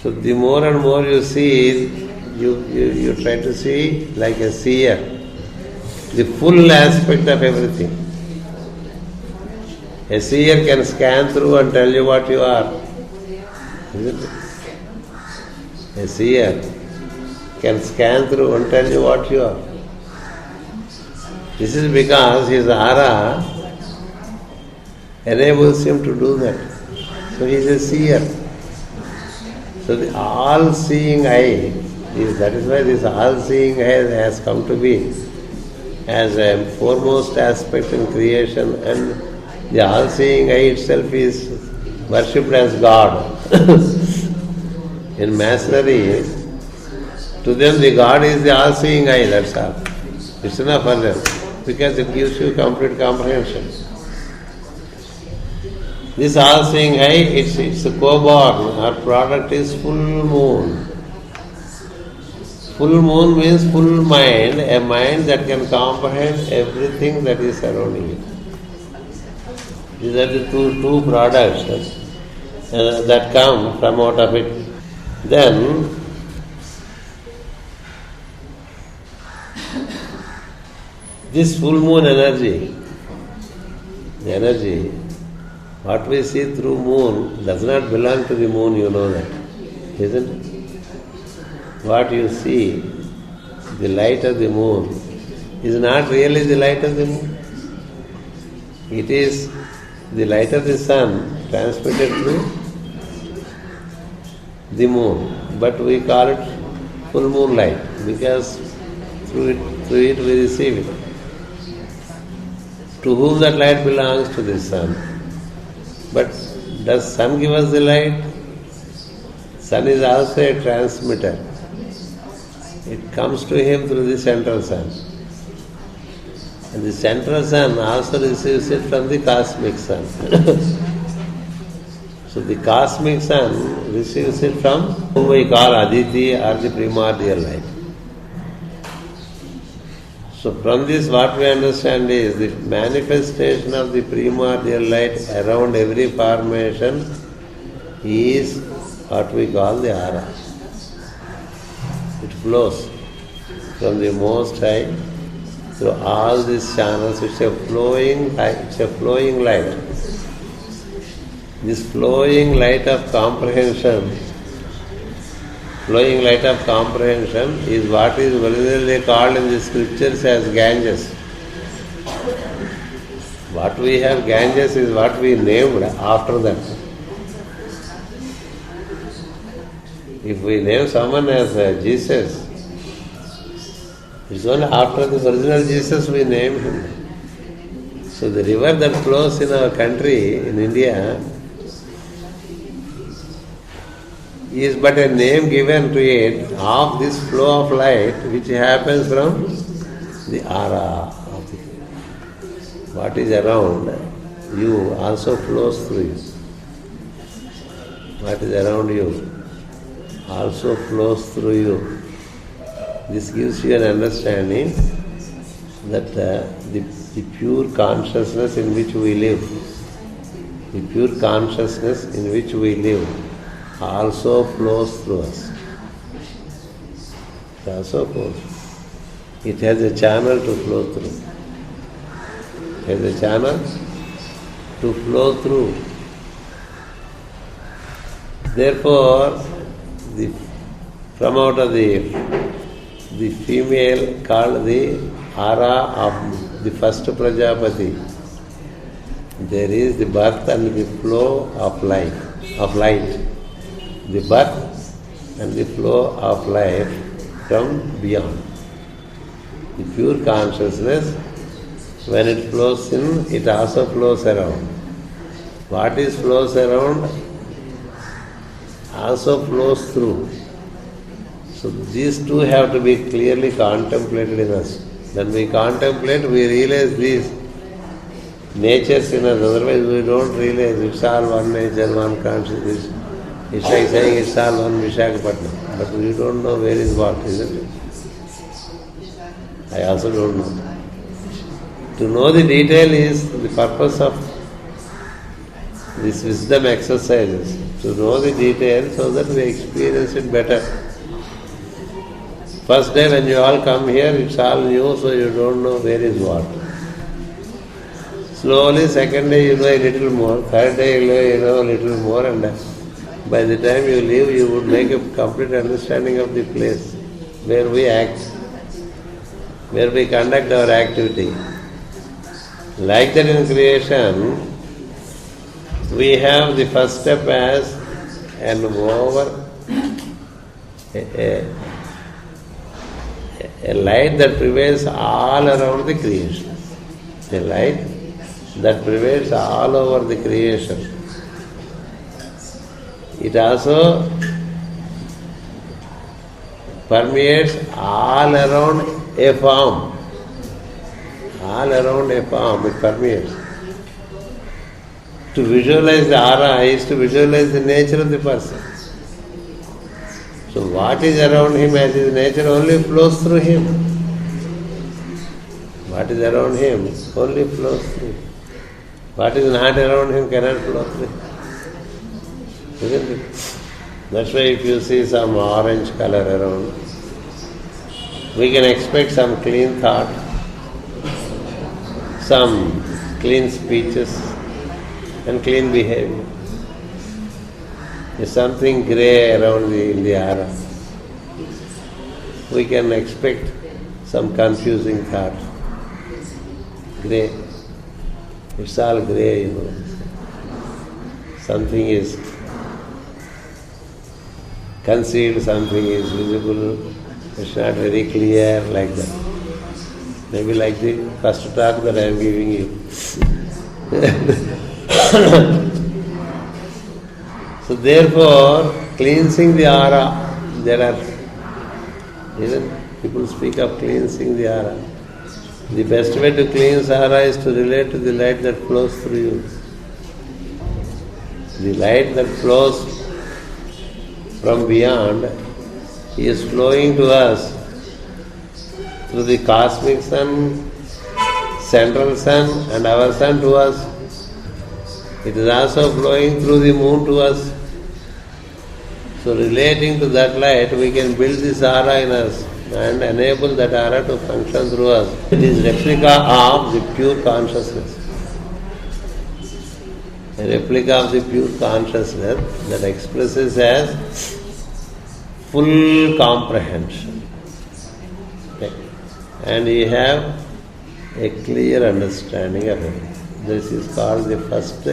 So the more and more you see, you try to see like a seer, the full aspect of everything. A seer can scan through and tell you what you are. Isn't it? A seer can scan through and tell you what you are. This is because his aura enables him to do that. So he is a seer. So the all-seeing eye, that is why this all-seeing eye has come to be as a foremost aspect in creation, and the all-seeing eye itself is worshipped as God. In masonry, to them the God is the all-seeing eye, that's all. It's enough for them, because it gives you complete comprehension. This all-seeing eye, it's a co-born. Our product is full moon. Full moon means full mind, a mind that can comprehend everything that is surrounding it. These are the two products that come from out of it. Then, this full moon energy, the energy, what we see through moon does not belong to the moon, you know that, isn't it? What you see, the light of the moon, is not really the light of the moon. It is the light of the sun transmitted through the moon. But we call it full moon light because through it we receive it. To whom that light belongs? To the sun. But does sun give us the light? Sun is also a transmitter. It comes to him through the central sun. And the central sun also receives it from the cosmic sun. So the cosmic sun receives it from whom we call Aditi or the primordial light. So from this what we understand is the manifestation of the primordial light around every formation is what we call the aura. It flows from the Most High through all these channels. It's a flowing light. It's a flowing light. This flowing light of comprehension is what is originally called in the scriptures as Ganges. What we have Ganges is what we named after that. If we name someone as Jesus, it's only after the original Jesus we name him. So the river that flows in our country, in India, is but a name given to it of this flow of light which happens from the aura of the what is around you also flows through you. What is around you also flows through you. This gives you an understanding that the pure consciousness in which we live, also flows through us. It also flows. It has a channel to flow through. Therefore, from out of the female called the aura of the first Prajapati, there is the birth and the flow of light. The birth and the flow of life from beyond. The pure consciousness, when it flows in, it also flows around. What is flows around also flows through. So these two have to be clearly contemplated in us. When we contemplate, we realize these natures in us. Otherwise we don't realize it's all one nature, one consciousness. It's like saying it's all one Visakhapatnam. But we don't know where is what, isn't it? I also don't know. To know the detail is the purpose of these wisdom exercises. To know the detail so that we experience it better. First day when you all come here, it's all new, so you don't know where is what. Slowly, second day you know a little more, third day you know a little more, and by the time you leave, you would make a complete understanding of the place where we act, where we conduct our activity. Like that in creation, we have the first step as an over a light that prevails all around the creation. A light that prevails all over the creation. It also permeates all around a form. All around a form it permeates. To visualize the aura is to visualize the nature of the person. So what is around him as his nature only flows through him. What is around him only flows through. What is not around him cannot flow through. Isn't it? That's why if you see some orange color around, we can expect some clean thought, some clean speeches, and clean behavior. There's something grey around in the aura. We can expect some confusing thoughts. Grey. It's all grey, you know. Something is concealed, something is visible. It's not very clear like that. Maybe like the first talk that I am giving you. So therefore, cleansing the aura, people speak of cleansing the aura. The best way to cleanse aura is to relate to the light that flows through you. The light that flows from beyond is flowing to us through the cosmic sun, central sun, and our sun to us. It is also flowing through the moon to us. So relating to that light, we can build this aura in us. and enable that aura to function through us. It is replica of the pure consciousness. A replica of the pure consciousness that expresses as full comprehension. Okay. And you have a clear understanding of it. This is called the first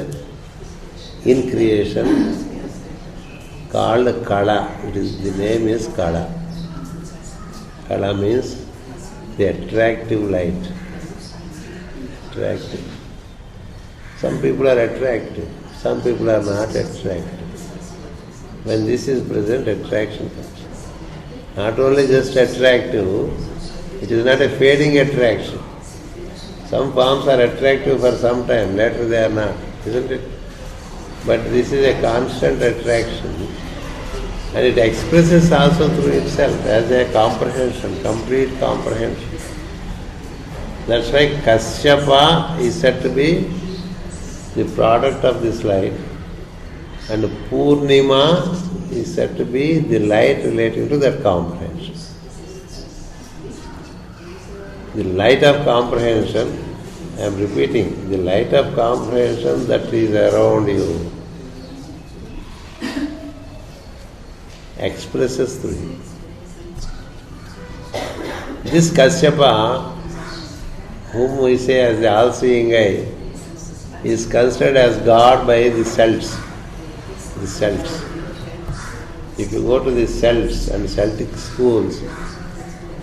in creation, called Kala. The name is Kala. Kala means the attractive light. Attractive. Some people are attractive, some people are not attractive. When this is present, attraction comes. Not only just attractive, it is not a fading attraction. Some forms are attractive for some time, later they are not, isn't it? But this is a constant attraction, and it expresses also through itself as a comprehension, complete comprehension. That's why Kashyapa is said to be the product of this light, and Purnima is said to be the light relating to that comprehension. The light of comprehension, I am repeating, the light of comprehension that is around you expresses through you. This Kashyapa, whom we say as the all-seeing eye, is considered as God by the celts. The celts. If you go to the celts and Celtic schools,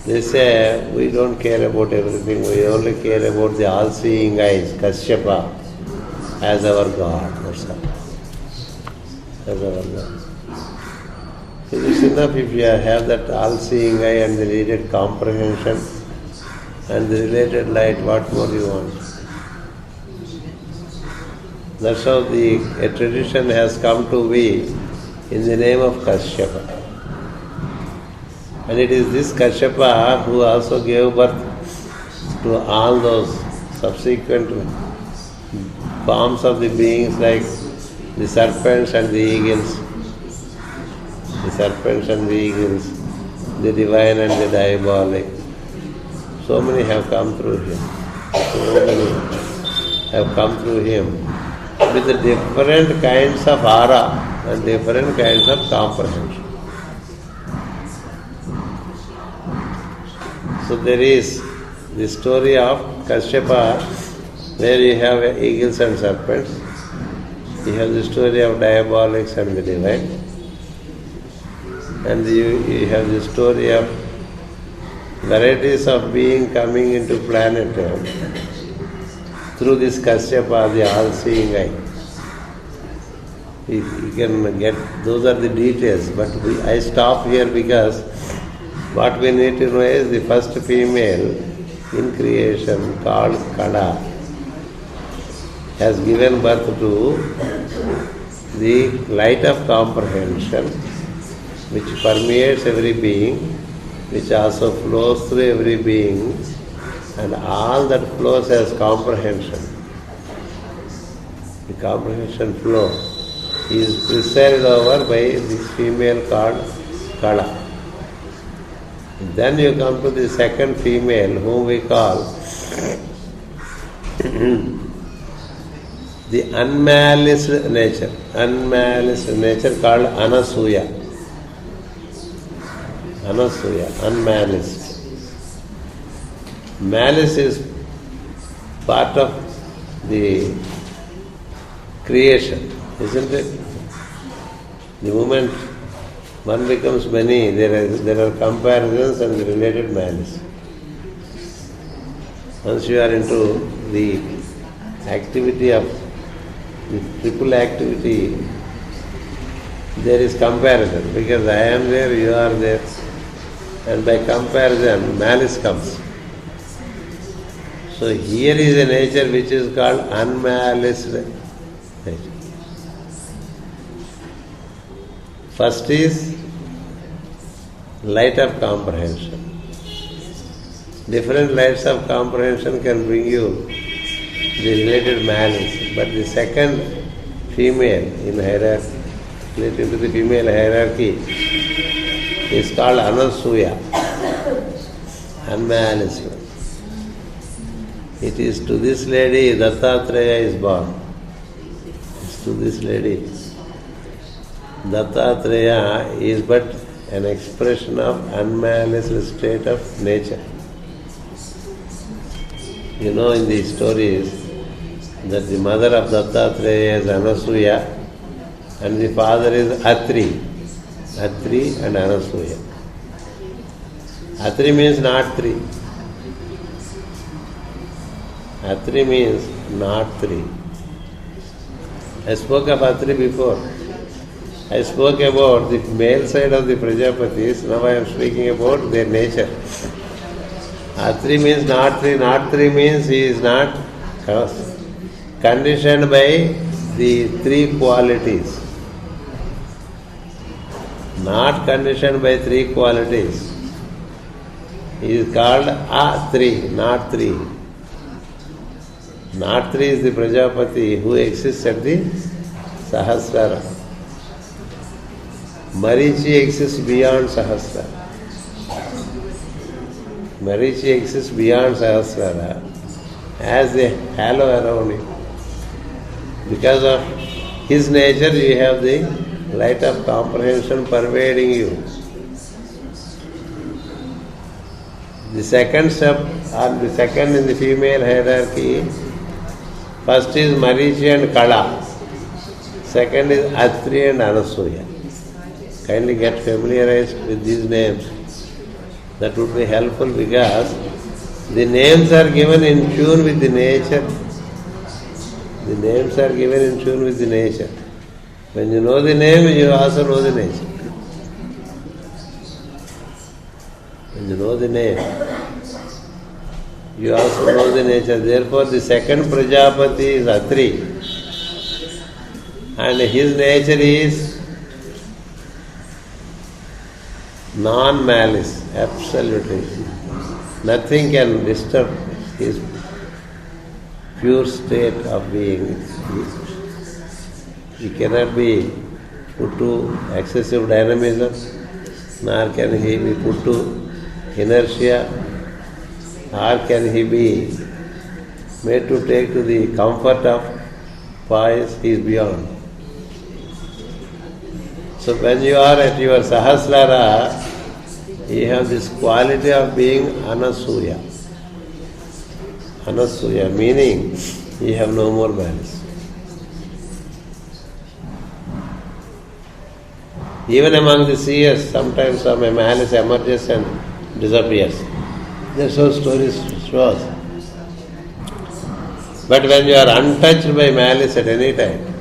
they say, we don't care about everything, we only care about the all-seeing eyes, Kashyapa, as our God. That's all. As our God. It is enough if you have that all-seeing eye and the related comprehension and the related light, what more you want? That's how a tradition has come to be in the name of Kashyapa. And it is this Kashyapa who also gave birth to all those subsequent forms of the beings like the serpents and the eagles. The serpents and the eagles, the divine and the diabolic. So many have come through him. So many have come through him with the different kinds of aura and different kinds of comprehension. So there is the story of Kashyapa, where you have eagles and serpents. You have the story of diabolics and the divine. And you have the story of varieties of being coming into planet Earth through this Kashyapa, the all-seeing eye. You can get, those are the details, but I stop here because what we need to know is the first female in creation called Kala has given birth to the light of comprehension which permeates every being, which also flows through every being, and all that flows as comprehension. The comprehension flow is presided over by this female called Kala. Then you come to the second female, whom we call the unmaliced nature. Unmaliced nature called Anasuya. Anasuya, unmaliced. Malice is part of the creation, isn't it? The moment one becomes many, there are comparisons and related malice. Once you are into the activity of the triple activity, there is comparison, because I am there, you are there, and by comparison malice comes. So here is a nature which is called unmaliced nature. First is light of comprehension. Different lights of comprehension can bring you the related malice, but the second female in hierarchy, related to the female hierarchy, is called Anasuya. unmalice one. It is to this lady Dattatreya is born. It's to this lady. Dattatreya is but an expression of unmalice state of nature. You know in the stories that the mother of Dattatreya is Anasuya and the father is Atri. Atri and Anasuya. Atri means not three. Atri means not three. I spoke of Atri before. I spoke about the male side of the Prajapatis, now I am speaking about their nature. Atri means not three. Not three means he is not conditioned by the three qualities. Not conditioned by three qualities. He is called A3, not three. Not three is the Prajapati who exists at the Sahasrara. Marichi exists beyond Sahasrara. Marichi exists beyond Sahasrara as a halo around him. Because of his nature, you have the light of comprehension pervading you. The second step, or the second in the female hierarchy, first is Marichi and Kala. Second is Atri and Anasuya. Kindly get familiarized with these names. That would be helpful because the names are given in tune with the nature. The names are given in tune with the nature. When you know the name, you also know the nature. When you know the name, you also know the nature. Therefore, the second Prajapati is Atri. And his nature is non-malice, absolutely. Nothing can disturb his pure state of being. He cannot be put to excessive dynamism, nor can he be put to inertia, or can he be made to take to the comfort of poise. He is beyond. So when you are at your Sahasrara, you have this quality of being Anasuya. Anasuya meaning you have no more malice. Even among the seers, sometimes some malice emerges and disappears. That's how stories show us. But when you are untouched by malice at any time,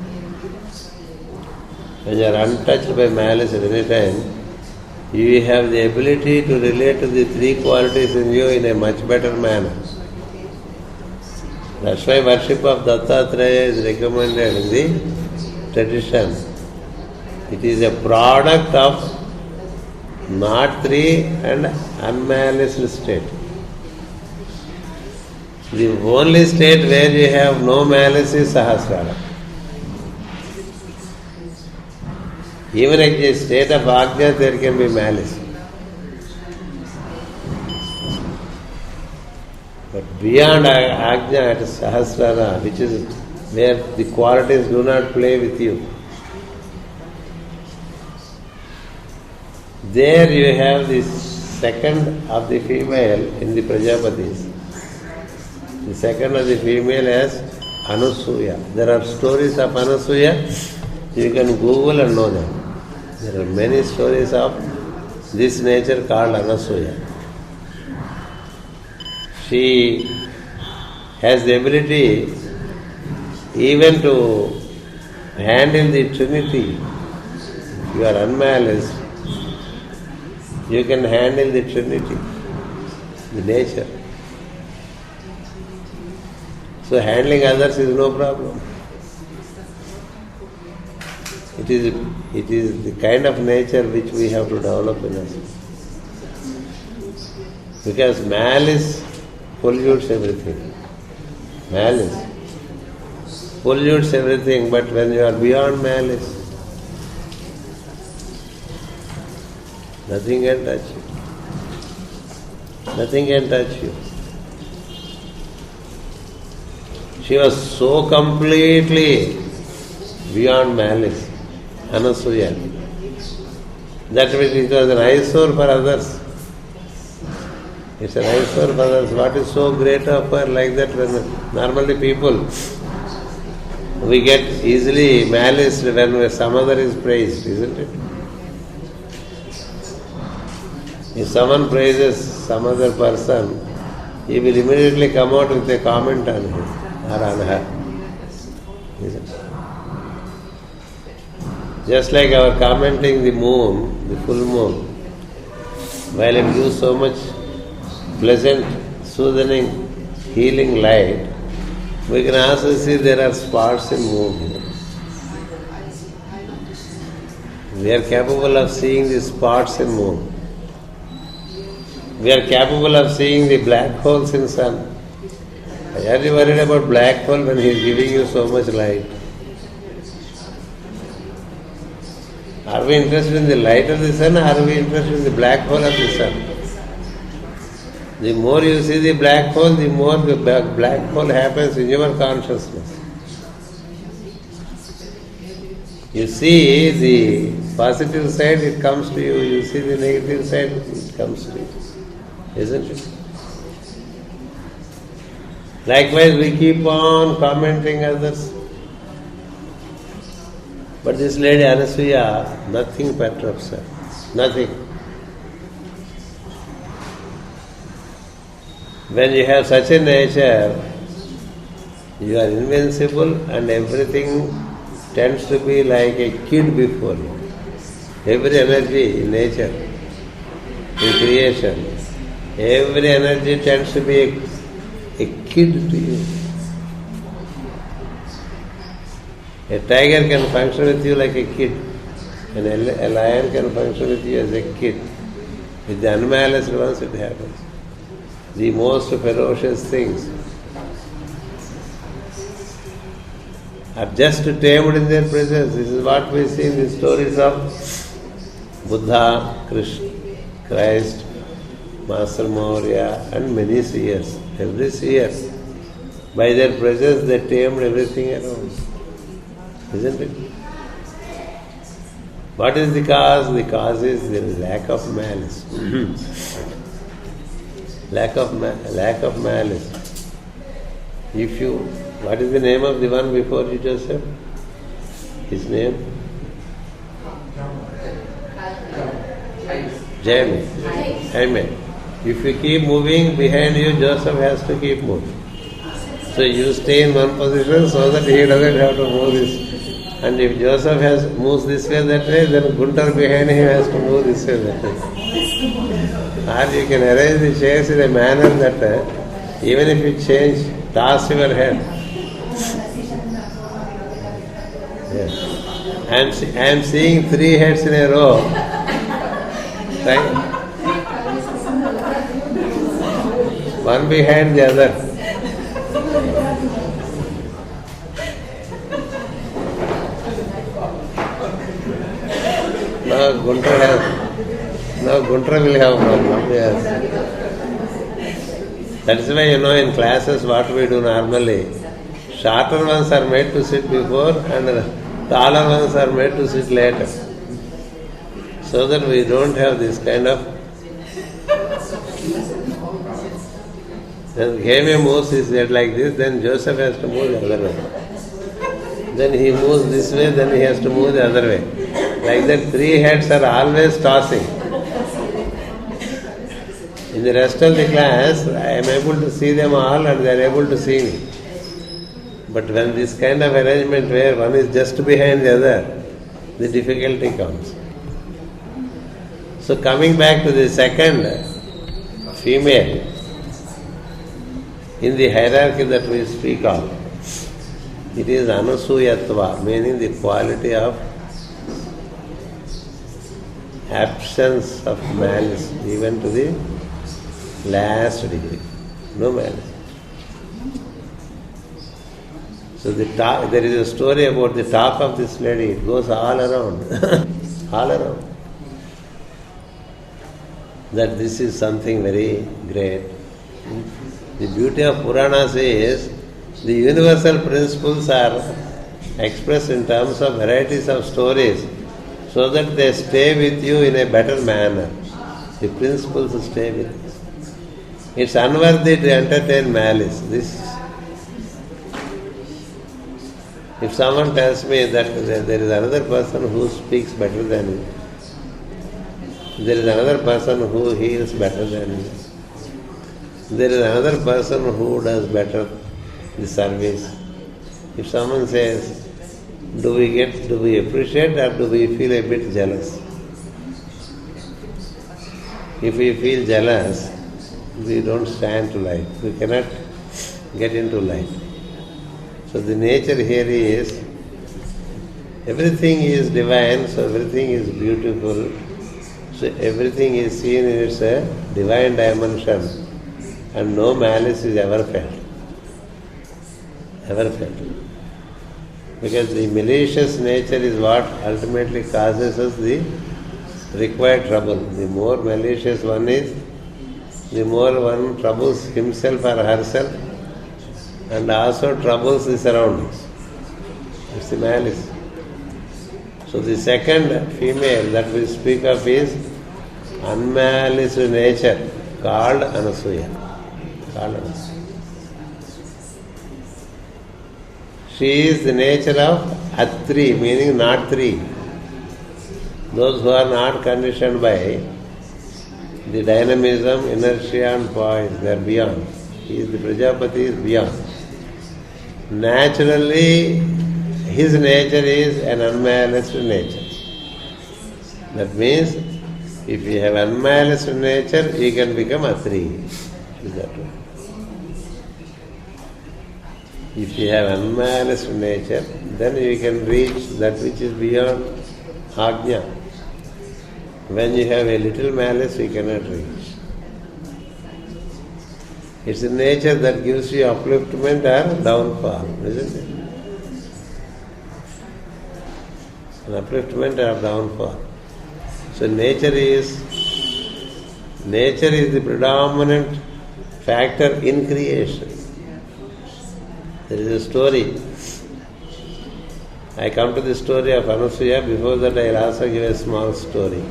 you have the ability to relate to the three qualities in you in a much better manner. That's why worship of Dattatreya is recommended in the tradition. It is a product of not three and unmaliced state. The only state where you have no malice is Sahasrara. Even in a state of Agnya, there can be malice. But beyond Agnya at Sahasrara, which is where the qualities do not play with you, there you have the second of the female in the Prajapatis. The second of the female as Anasuya. There are stories of Anasuya. You can Google and know them. There are many stories of this nature called Anasuya. She has the ability even to handle the Trinity. If you are unmalice, you can handle the Trinity, the nature. So handling others is no problem. It is the kind of nature which we have to develop in us. Because malice pollutes everything. Malice pollutes everything, but when you are beyond malice, nothing can touch you. Nothing can touch you. She was so completely beyond malice, Anasuya, that it was an eyesore for others. It's an eyesore for others. What is so great of her like that? When normally people, we get easily maliced when some other is praised, isn't it? If someone praises some other person, he will immediately come out with a comment on him or on her. Isn't it? Just like our commenting the moon, the full moon, while it gives so much pleasant, soothing, healing light, we can also see there are spots in moon here. We are capable of seeing the spots in moon. We are capable of seeing the black holes in sun. Why are you worried about black hole when he is giving you so much light? Are we interested in the light of the sun, or are we interested in the black hole of the sun? The more you see the black hole, the more the black hole happens in your consciousness. You see the positive side, it comes to you. You see the negative side, it comes to you. Isn't it? Likewise, we keep on commenting others. But this lady Anasuya, nothing perturbs her. Nothing. When you have such a nature, you are invincible and everything tends to be like a kid before you. Every energy in nature, in creation, every energy tends to be a kid to you. A tiger can function with you like a kid, and a lion can function with you as a kid. With the unmaliced ones it happens. The most ferocious things are just tamed in their presence. This is what we see in the stories of Buddha, Krishna, Christ, Master Maurya, and many seers. Every seer, by their presence, they tamed everything around. Isn't it? What is the cause? The cause is the lack of malice. lack of malice. If you, what is the name of the one before you, Joseph? His name? Jaime. If you keep moving behind you, Joseph has to keep moving. So you stay in one position so that he doesn't have to move this. And if Joseph moves this way, that way, then Gunter behind him has to move this way, that way. Or you can arrange the chairs in a manner that even if you change, toss your head. Yes. I am seeing 3 heads in a row. Right? One behind the other. Now Gunter will have problem. Yes. That is why, in classes what we do normally, shorter ones are made to sit before and taller ones are made to sit later. So that we don't have this kind of. Then Jaime moves his head like this, then Joseph has to move the other way. Then he moves this way, then he has to move the other way. Like that, 3 heads are always tossing. In the rest of the class, I am able to see them all and they are able to see me. But when this kind of arrangement where one is just behind the other, the difficulty comes. So coming back to the second female, in the hierarchy that we speak of, it is anusuyatva, meaning the quality of absence of malice, even to the last degree. No malice. So there is a story about the talk of this lady. It goes all around. All around. that this is something very great. The beauty of Puranas is the universal principles are expressed in terms of varieties of stories so that they stay with you in a better manner. The principles stay with you. It's unworthy to entertain malice. If someone tells me that there is another person who speaks better than you, there is another person who heals better than you, there is another person who does better the service. If someone says, do we appreciate or do we feel a bit jealous? If we feel jealous, we don't stand to light. We cannot get into light. So the nature here is, everything is divine, so everything is beautiful. So everything is seen in its divine dimension, and no malice is ever felt. Ever felt. Because the malicious nature is what ultimately causes us the required trouble. The more malicious one is, the more one troubles himself or herself, and also troubles the surroundings. It's the malice. So the second female that we speak of is unmaliced nature, called Anasuya. She is the nature of Atri, meaning not three. Those who are not conditioned by the dynamism, inertia and poise, they are beyond. He is the Prajapati, is beyond. Naturally, his nature is an unmaliced nature. That means, if you have unmaliced nature, you can become Atri. Is that right? If you have unmaliced nature, then you can reach that which is beyond Ajna. When you have a little malice, you cannot reach. It's a nature that gives you upliftment or downfall, isn't it? An upliftment or downfall. So nature is the predominant factor in creation. There is a story. I come to the story of Anasuya. Before that, I will also give a small story.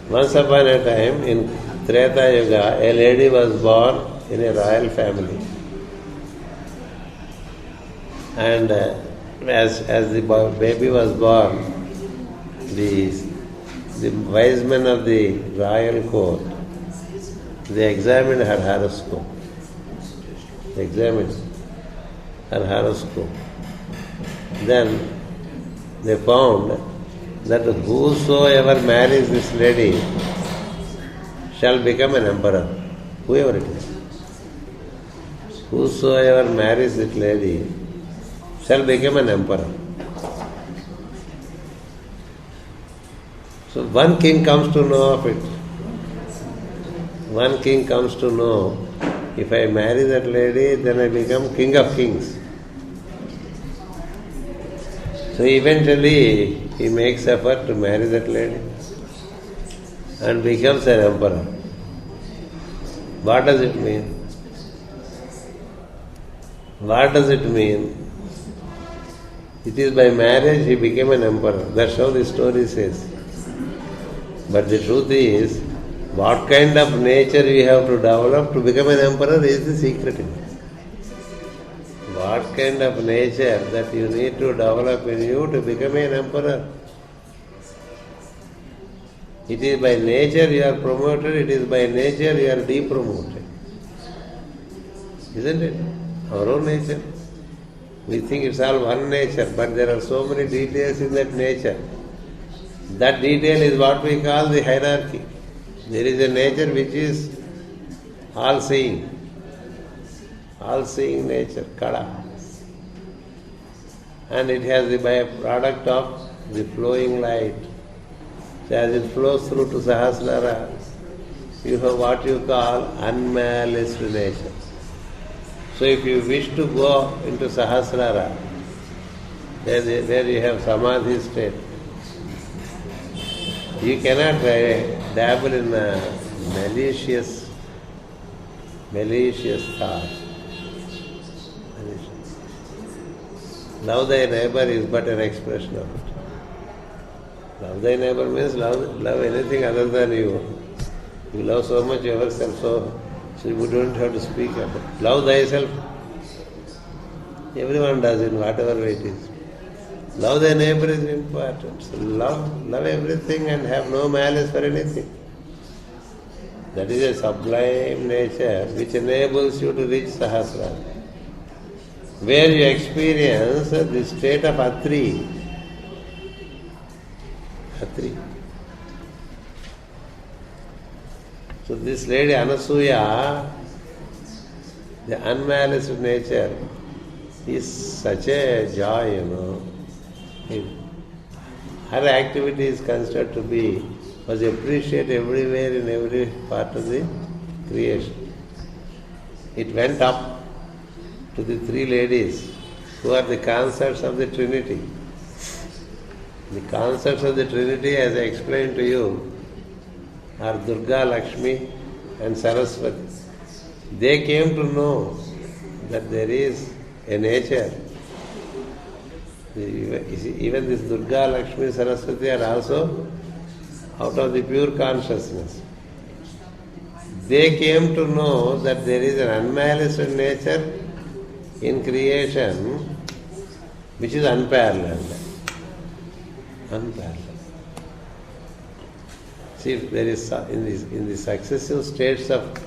Once upon a time, in Treta Yuga, a lady was born in a royal family. And as the baby was born, the wise men of the royal court, they examined her horoscope. Then they found that whosoever marries this lady shall become an emperor, whoever it is. Whosoever marries this lady shall become an emperor. So one king comes to know of it. One king comes to know, if I marry that lady, then I become king of kings. So eventually he makes effort to marry that lady and becomes an emperor. What does it mean? What does it mean? It is by marriage he became an emperor. That's how the story says. But the truth is, what kind of nature you have to develop to become an emperor is the secret in it. What kind of nature that you need to develop in you to become an emperor? It is by nature you are promoted, it is by nature you are depromoted. Isn't it? Our own nature. We think it's all one nature, but there are so many details in that nature. That detail is what we call the hierarchy. There is a nature which is all-seeing nature, Kada. And it has the byproduct of the flowing light. So as it flows through to Sahasrara, you have what you call unmaliced nature. So if you wish to go into Sahasrara, there you have Samadhi state. You cannot dabble in malicious thoughts. Love thy neighbor is but an expression of it. Love thy neighbor means love anything other than you. You love so much yourself, so you don't have to speak about it. Love thyself. Everyone does in whatever way it is. Love thy neighbor is important. So love everything and have no malice for anything. That is a sublime nature which enables you to reach Sahasrara, where you experience the state of Atri. So this lady Anasuya, the unmaliced nature, is such a joy, Her activity is considered to was appreciated everywhere in every part of the creation. It went up to the three ladies who are the consorts of the Trinity. The consorts of the Trinity, as I explained to you, are Durga, Lakshmi and Saraswati. They came to know that there is a nature. Even this Durga, Lakshmi, Saraswati are also out of the pure consciousness. They came to know that there is an unmaliced nature in creation which is unparalleled. See, if there is in the successive states of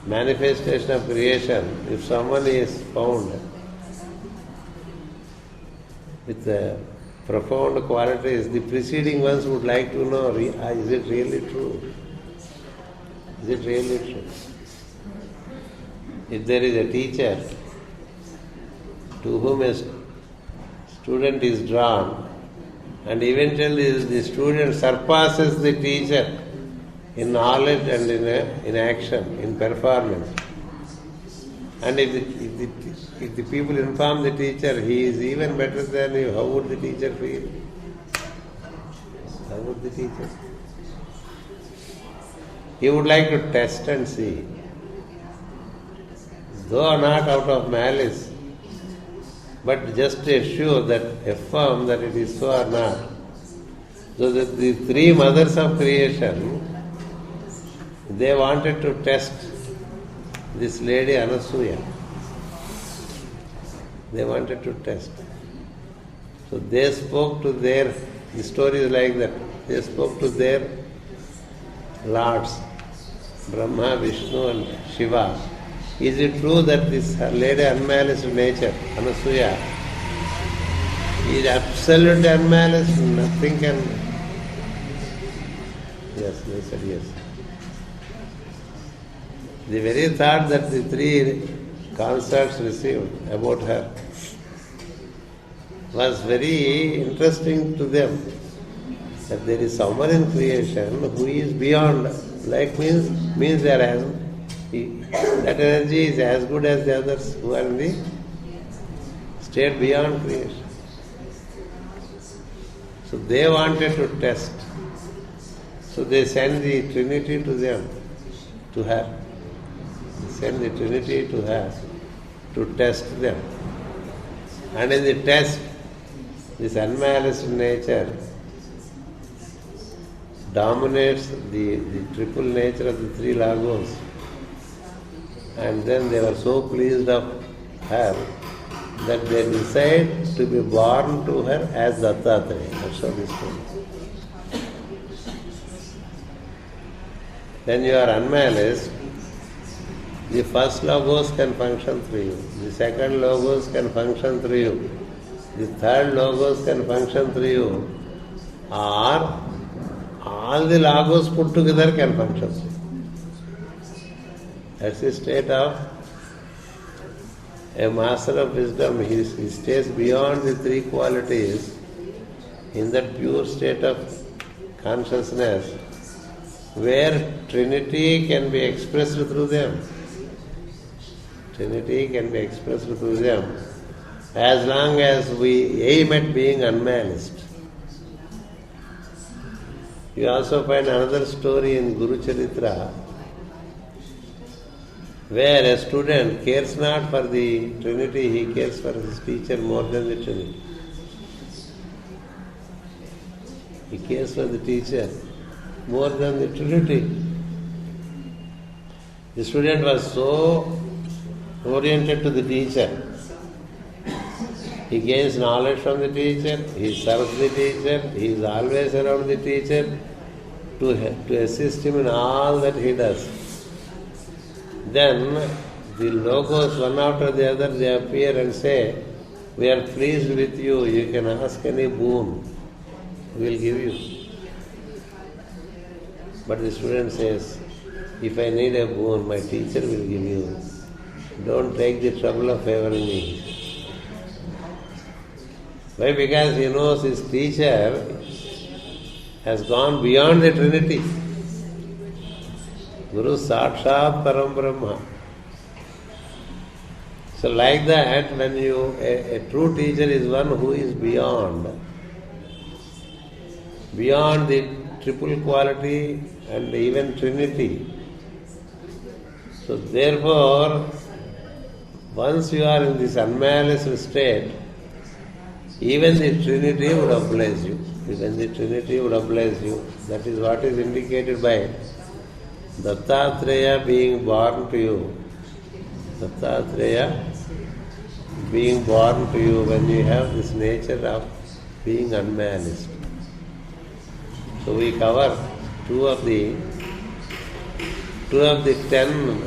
manifestation of creation, if someone is found with profound qualities, the preceding ones would like to know, is it really true? Is it really true? If there is a teacher to whom a student is drawn, and eventually the student surpasses the teacher in knowledge and in action, in performance. And if the people inform the teacher he is even better than you, how would the teacher feel? How would the teacher? He would like to test and see. Though not out of malice, but just to assure that, affirm that it is so or not. So that the three mothers of creation, they wanted to test this lady Anasuya. They wanted to test. So they spoke to the story is like that. They spoke to their lords, Brahma, Vishnu and Shiva. Is it true that this lady unmaliced nature, Anasuya, is absolutely unmaliced? Nothing can... Yes, they said yes. The very thought that the three consorts received about her was very interesting to them. That there is someone in creation who is beyond. Like means they are as... That energy is as good as the others who are in the state beyond creation. So they wanted to test. So they sent the Trinity to them, to her. They sent the Trinity to her to test them. And in the test, this unmaliced nature dominates the triple nature of the three lagos. And then they were so pleased of her that they decide to be born to her as Dattatreya. That's how this goes. When you are unmaliced, the first logos can function through you. The second logos can function through you. The third logos can function through you. Or all the logos put together can function through you. That's the state of a master of wisdom. He stays beyond the three qualities in that pure state of consciousness where Trinity can be expressed through them. Trinity can be expressed through them as long as we aim at being unmaliced. You also find another story in Guru Charitra where a student cares not for the Trinity, he cares for his teacher more than the Trinity. He cares for the teacher more than the Trinity. The student was so oriented to the teacher. He gains knowledge from the teacher, he serves the teacher, he is always around the teacher to assist him in all that he does. Then the logos, one after the other, they appear and say, we are pleased with you, you can ask any boon, we will give you. But the student says, if I need a boon, my teacher will give you. Don't take the trouble of favoring me. Why? Because he knows his teacher has gone beyond the Trinity. Guru Sakshat Param Brahma. So like that, when a true teacher is one who is beyond the triple quality and even Trinity. So therefore, once you are in this unmalice state, even the Trinity would oblige you. Even the Trinity would oblige you. That is what is indicated by Dattatreya being born to you. Dattatreya being born to you when you have this nature of being unmaliced. So we cover two of the 10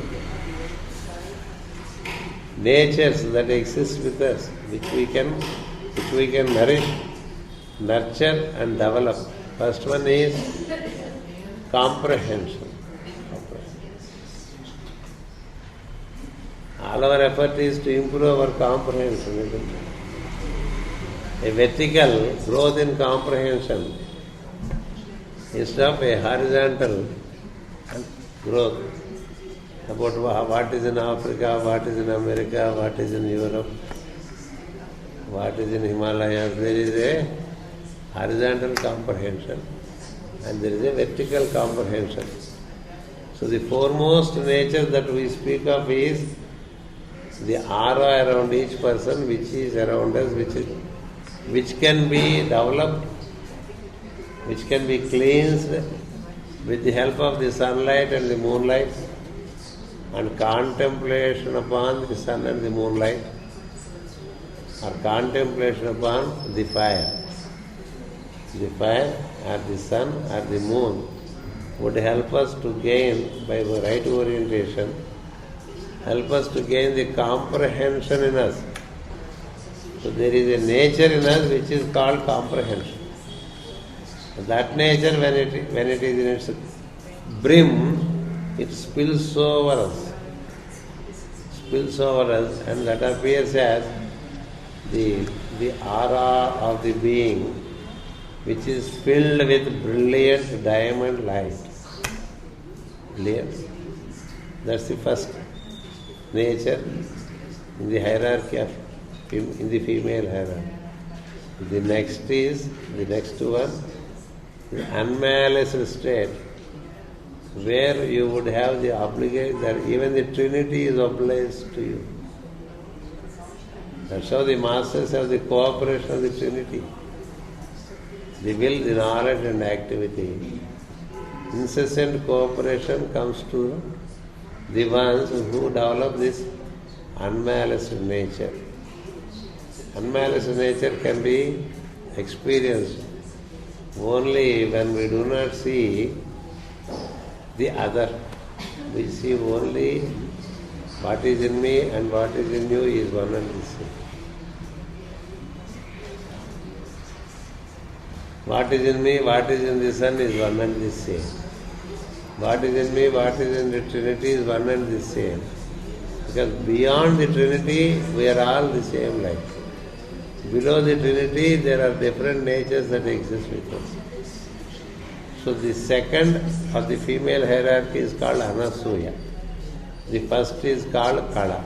natures that exist with us, which we can nourish, nurture and develop. First one is comprehension. All our effort is to improve our comprehension, isn't it? A vertical growth in comprehension instead of a horizontal growth about what is in Africa, what is in America, what is in Europe, what is in Himalayas. There is a horizontal comprehension and there is a vertical comprehension. So the foremost nature that we speak of is the aura around each person, which is around us, which can be developed, which can be cleansed with the help of the sunlight and the moonlight and contemplation upon the sun and the moonlight, or contemplation upon the fire. The fire or the sun or the moon would help us to gain, by the right orientation, help us to gain the comprehension in us. So there is a nature in us which is called comprehension. That nature, when it is in its brim, it spills over us. And that appears as the aura of the being, which is filled with brilliant diamond light. Clear? That's the first nature in the hierarchy of in the female hierarchy. The next one, the unmaliced state, where you would have the obligation that even the Trinity is obliged to you. That's how the masters have the cooperation of the Trinity. The will, the knowledge and activity. Incessant cooperation comes to the ones who develop this unmaliced nature. Unmaliced nature can be experienced only when we do not see the other. We see only what is in me and what is in you is one and the same. What is in me, what is in the sun is one and the same. What is in me, what is in the Trinity is one and the same. Because beyond the Trinity, we are all the same light. Below the Trinity, there are different natures that exist with us. So the second or the female hierarchy is called Anasuya. The first is called Kala.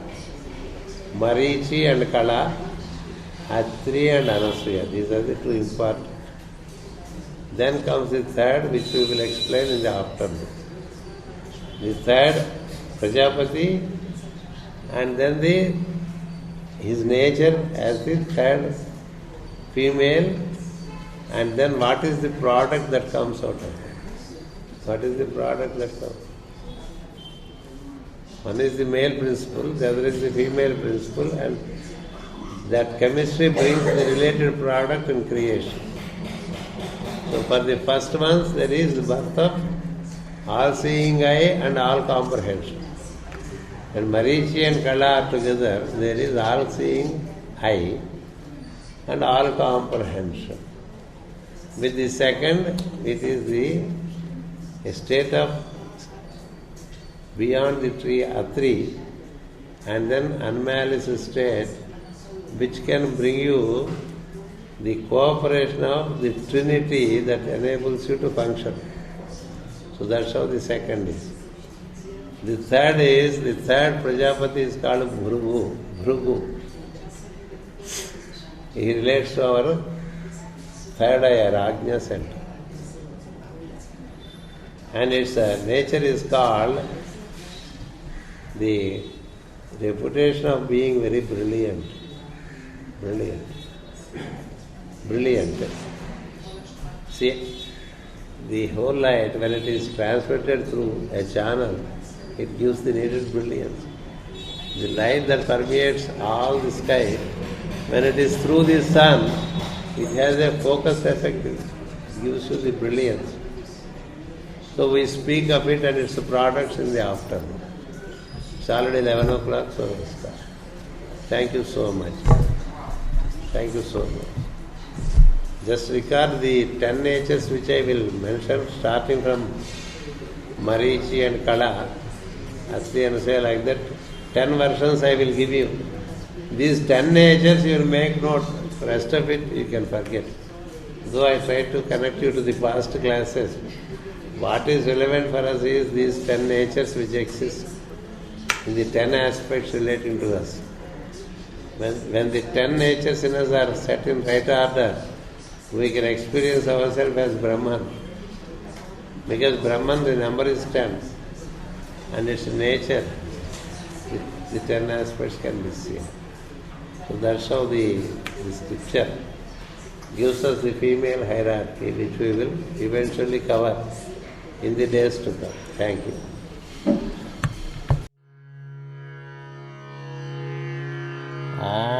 Marichi and Kala, Atri and Anasuya. These are the two important. Then comes the third, which we will explain in the afternoon. The third, Prajapati, and then his nature as the third female, and then what is the product that comes out of it? What is the product that comes? One is the male principle, the other is the female principle, and that chemistry brings the related product in creation. So for the first ones, there is the birth of all-seeing eye and all comprehension. When Marichi and Kala are together, there is all-seeing eye and all comprehension. With the second, it is a state of beyond the tree, Atri, and then unmalice state, which can bring you the cooperation of the Trinity that enables you to function. So that's how the second is. The third Prajapati is called Bhrugu. Bhrugu. He relates to our third eye, our Ajna center. And its nature is called the reputation of being very brilliant. Brilliant. See, the whole light, when it is transmitted through a channel, it gives the needed brilliance. The light that permeates all the sky, when it is through the sun, it has a focus effect. It gives you the brilliance. So we speak of it and its products in the afternoon. It's already 11 o'clock, so we'll start. Thank you so much. Thank you so much. Just record the 10 natures which I will mention, starting from Marichi and Kala, Asti and say like that. 10 versions I will give you. These 10 natures you will make note. The rest of it you can forget. Though I try to connect you to the past classes, what is relevant for us is these 10 natures which exist in the 10 aspects relating to us. When the 10 natures in us are set in right order, we can experience ourselves as Brahman. Because Brahman, the number is 10, and its nature, the 10 aspects can be seen. So that's how the scripture gives us the female hierarchy, which we will eventually cover in the days to come. Thank you. Om